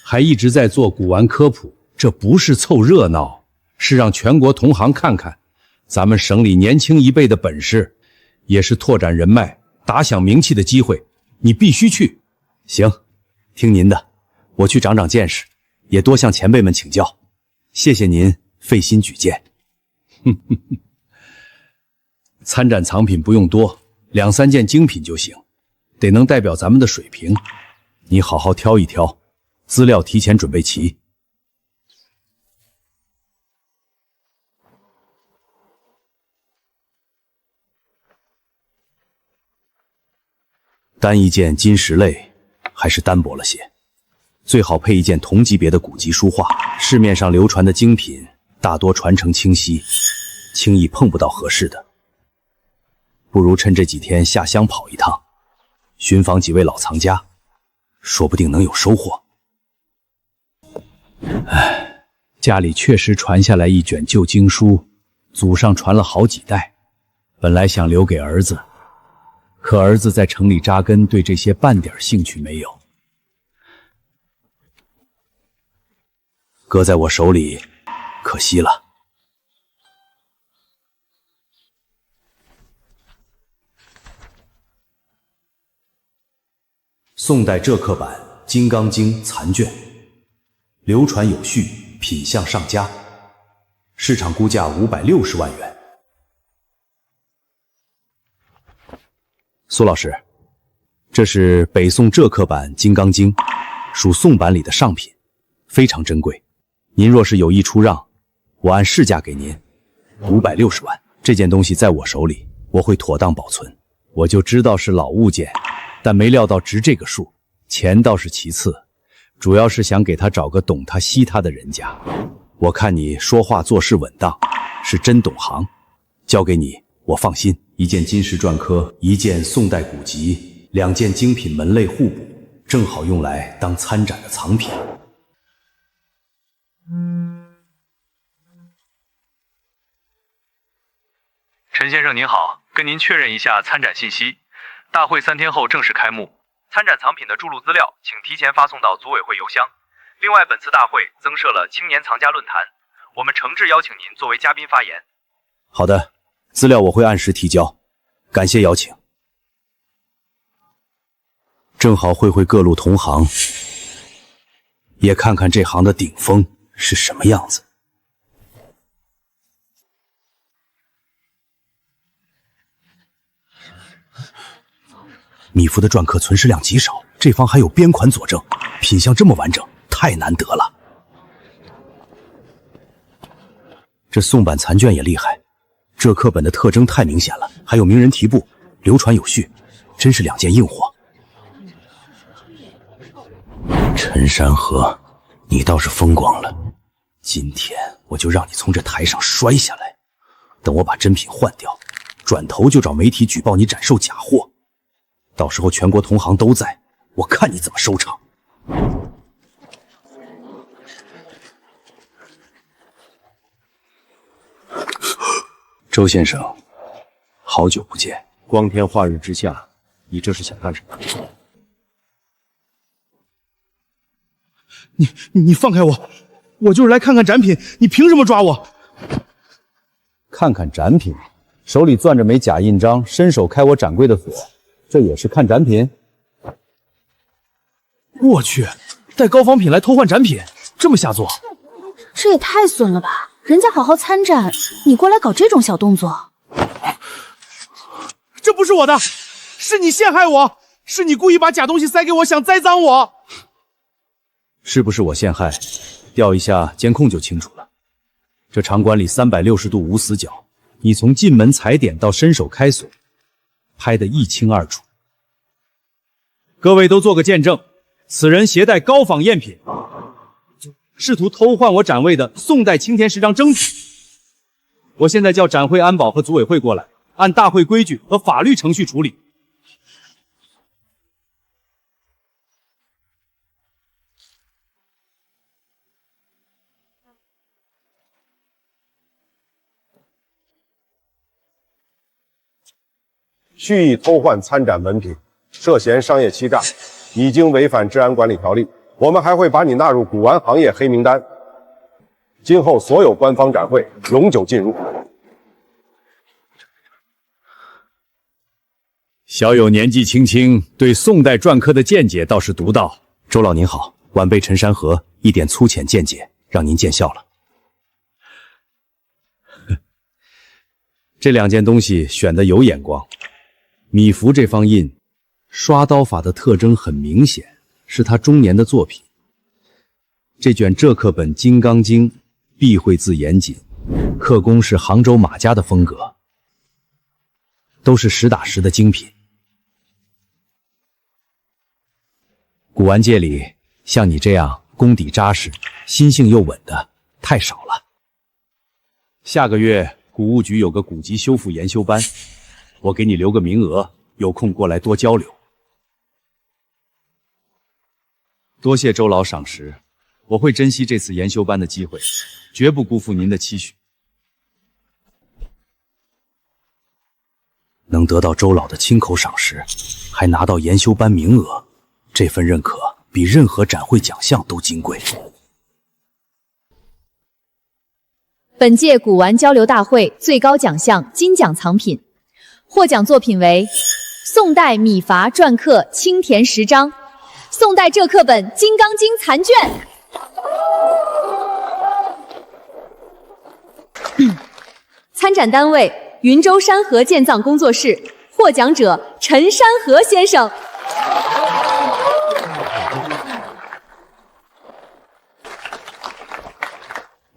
还一直在做古玩科普，这不是凑热闹，是让全国同行看看咱们省里年轻一辈的本事，也是拓展人脉、打响名气的机会，你必须去。行，听您的，我去长长见识，也多向前辈们请教。谢谢您费心举荐。参展藏品不用多，2、3件精品就行，得能代表咱们的水平。你好好挑一挑，资料提前准备齐。单一件金石类还是单薄了些，最好配一件同级别的古籍书画。市面上流传的精品大多传承清晰，轻易碰不到合适的。不如趁这几天下乡跑一趟，寻访几位老藏家，说不定能有收获。唉，家里确实传下来一卷旧经书，祖上传了好几代，本来想留给儿子，可儿子在城里扎根，对这些半点兴趣没有。搁在我手里，可惜了。宋代浙刻版《金刚经》残卷，流传有序，品相上佳，市场估价560万元。苏老师，这是北宋浙刻版《金刚经》，属宋版里的上品，非常珍贵。您若是有意出让，我按市价给您560万。这件东西在我手里，我会妥当保存。我就知道是老物件，但没料到值这个数。钱倒是其次，主要是想给他找个懂他惜他的人家。我看你说话做事稳当，是真懂行，交给你我放心。一件金石篆刻，一件宋代古籍，2件精品门类互补，正好用来当参展的藏品。陈先生您好，跟您确认一下参展信息。大会3天后正式开幕，参展藏品的注录资料请提前发送到组委会邮箱。另外，本次大会增设了青年藏家论坛，我们诚挚邀请您作为嘉宾发言。好的，资料我会按时提交，感谢邀请。正好会各路同行，也看看这行的顶峰是什么样子。米芾的篆刻存世量极少，这方还有边款佐证，品相这么完整，太难得了。这宋版残卷也厉害，这刻本的特征太明显了，还有名人题部，流传有序，真是2件硬货。陈山河，你倒是风光了，今天我就让你从这台上摔下来，等我把真品换掉，转头就找媒体举报你展售假货。到时候全国同行都在，我看你怎么收场。周先生，好久不见。光天化日之下，你这是想干什么？你放开我，我就是来看看展品，你凭什么抓我？看看展品，手里攥着枚假印章，伸手开我展柜的锁，这也是看展品？我去，带高仿品来偷换展品，这么下作？这也太损了吧！人家好好参展，你过来搞这种小动作。这不是我的，是你陷害我，是你故意把假东西塞给我，想栽赃我。是不是我陷害？调一下监控就清楚了。这场馆里360度无死角，你从进门踩点到伸手开锁，拍得一清二楚。各位都做个见证，此人携带高仿赝品，试图偷换我展位的宋代青田石章真品。我现在叫展会安保和组委会过来，按大会规矩和法律程序处理。蓄意偷换参展文品，涉嫌商业欺诈，已经违反治安管理条例，我们还会把你纳入古玩行业黑名单。今后所有官方展会永久禁入。小友年纪轻轻，对宋代篆刻的见解倒是独到。周老您好，晚辈陈山河一点粗浅见解，让您见笑了。这2件东西选得有眼光。米芾这方印，刷刀法的特征很明显，是他中年的作品。这卷浙刻本《金刚经》，避讳字严谨，刻工是杭州马家的风格，都是实打实的精品。古玩界里，像你这样功底扎实、心性又稳的太少了。下个月古物局有个古籍修复研修班，我给你留个名额，有空过来多交流。多谢周老赏识，我会珍惜这次研修班的机会，绝不辜负您的期许。能得到周老的亲口赏识，还拿到研修班名额，这份认可比任何展会奖项都金贵。本届古玩交流大会最高奖项金奖藏品，获奖作品为宋代米筏篆刻青田10章，宋代浙刻本《金刚经》残卷。参展单位云州山河建藏工作室，获奖者陈山河先生。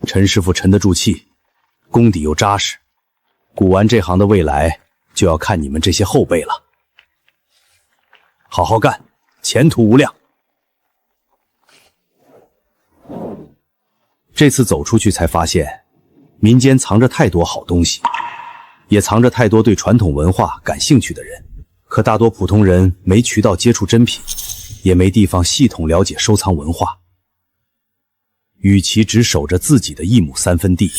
陈师傅沉得住气，功底又扎实，古玩这行的未来就要看你们这些后辈了。好好干，前途无量。这次走出去才发现，民间藏着太多好东西，也藏着太多对传统文化感兴趣的人。可大多普通人没渠道接触珍品，也没地方系统了解收藏文化。与其只守着自己的1亩3分地，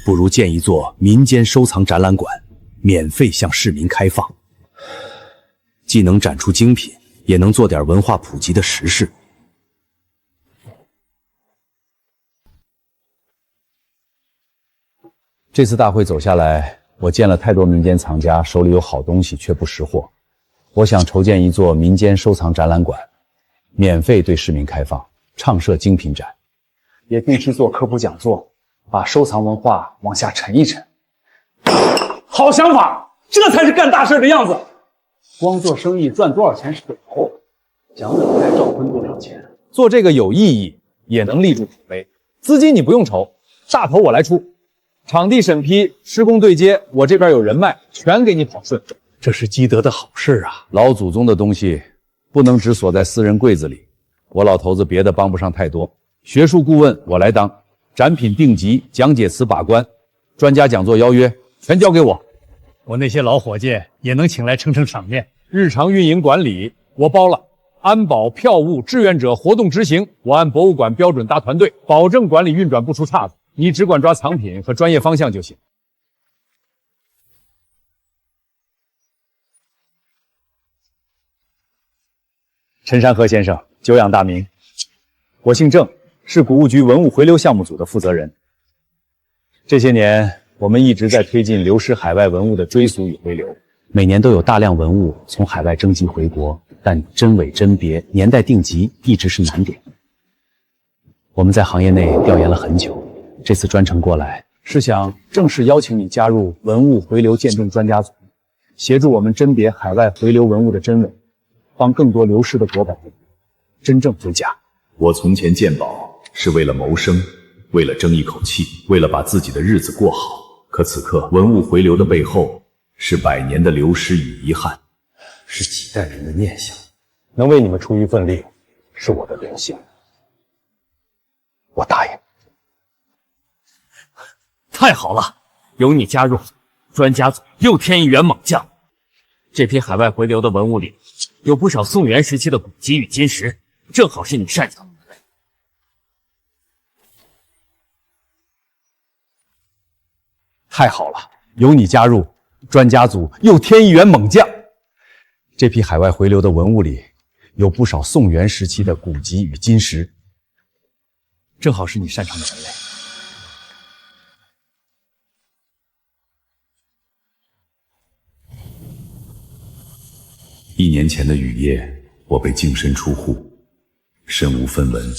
不如建一座民间收藏展览馆，免费向市民开放，既能展出精品，也能做点文化普及的实事。这次大会走下来，我见了太多民间藏家手里有好东西却不识货。我想筹建一座民间收藏展览馆，免费对市民开放，畅设精品展，也定期做科普讲座，把收藏文化往下沉一沉。好想法，这才是干大事的样子。光做生意赚多少钱是个头，讲讲该照分多少钱。做这个有意义，也能立住口碑。资金你不用愁，大头我来出。场地审批、施工对接，我这边有人脉，全给你跑顺。这是积德的好事啊！老祖宗的东西不能只锁在私人柜子里，我老头子别的帮不上太多。学术顾问我来当，展品定级、讲解词把关，专家讲座邀约全交给我。我那些老伙计也能请来撑撑场面。日常运营管理我包了，安保、票务、志愿者活动执行，我按博物馆标准搭团队，保证管理运转不出岔子。你只管抓藏品和专业方向就行。陈山河先生，久仰大名。我姓郑，是古物局文物回流项目组的负责人。这些年，我们一直在推进流失海外文物的追溯与回流。每年都有大量文物从海外征集回国，但真伪甄别、年代定级一直是难点。我们在行业内调研了很久，这次专程过来是想正式邀请你加入文物回流鉴证专家组，协助我们甄别海外回流文物的真伪，帮更多流失的国宝真正归假。我从前鉴宝是为了谋生，为了争一口气，为了把自己的日子过好。可此刻文物回流的背后，是100年的流失与遗憾，是几代人的念想。能为你们出一份力，是我的荣幸。我答应。太好了，有你加入，专家组又添一员猛将。这批海外回流的文物里，有不少宋元时期的古籍与金石，正好是你擅长的。太好了，有你加入，专家组又添一员猛将。这批海外回流的文物里，有不少宋元时期的古籍与金石，正好是你擅长的门类。1年前的雨夜，我被净身出户，身无分文，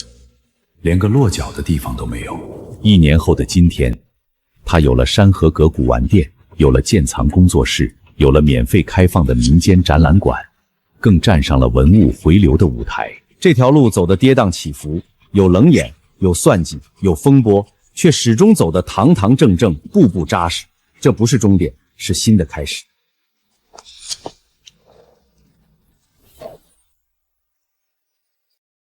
连个落脚的地方都没有。1年后的今天，他有了山河阁古玩店，有了建藏工作室，有了免费开放的民间展览馆，更站上了文物回流的舞台。这条路走得跌宕起伏，有冷眼，有算计，有风波，却始终走得堂堂正正，步步扎实。这不是终点，是新的开始。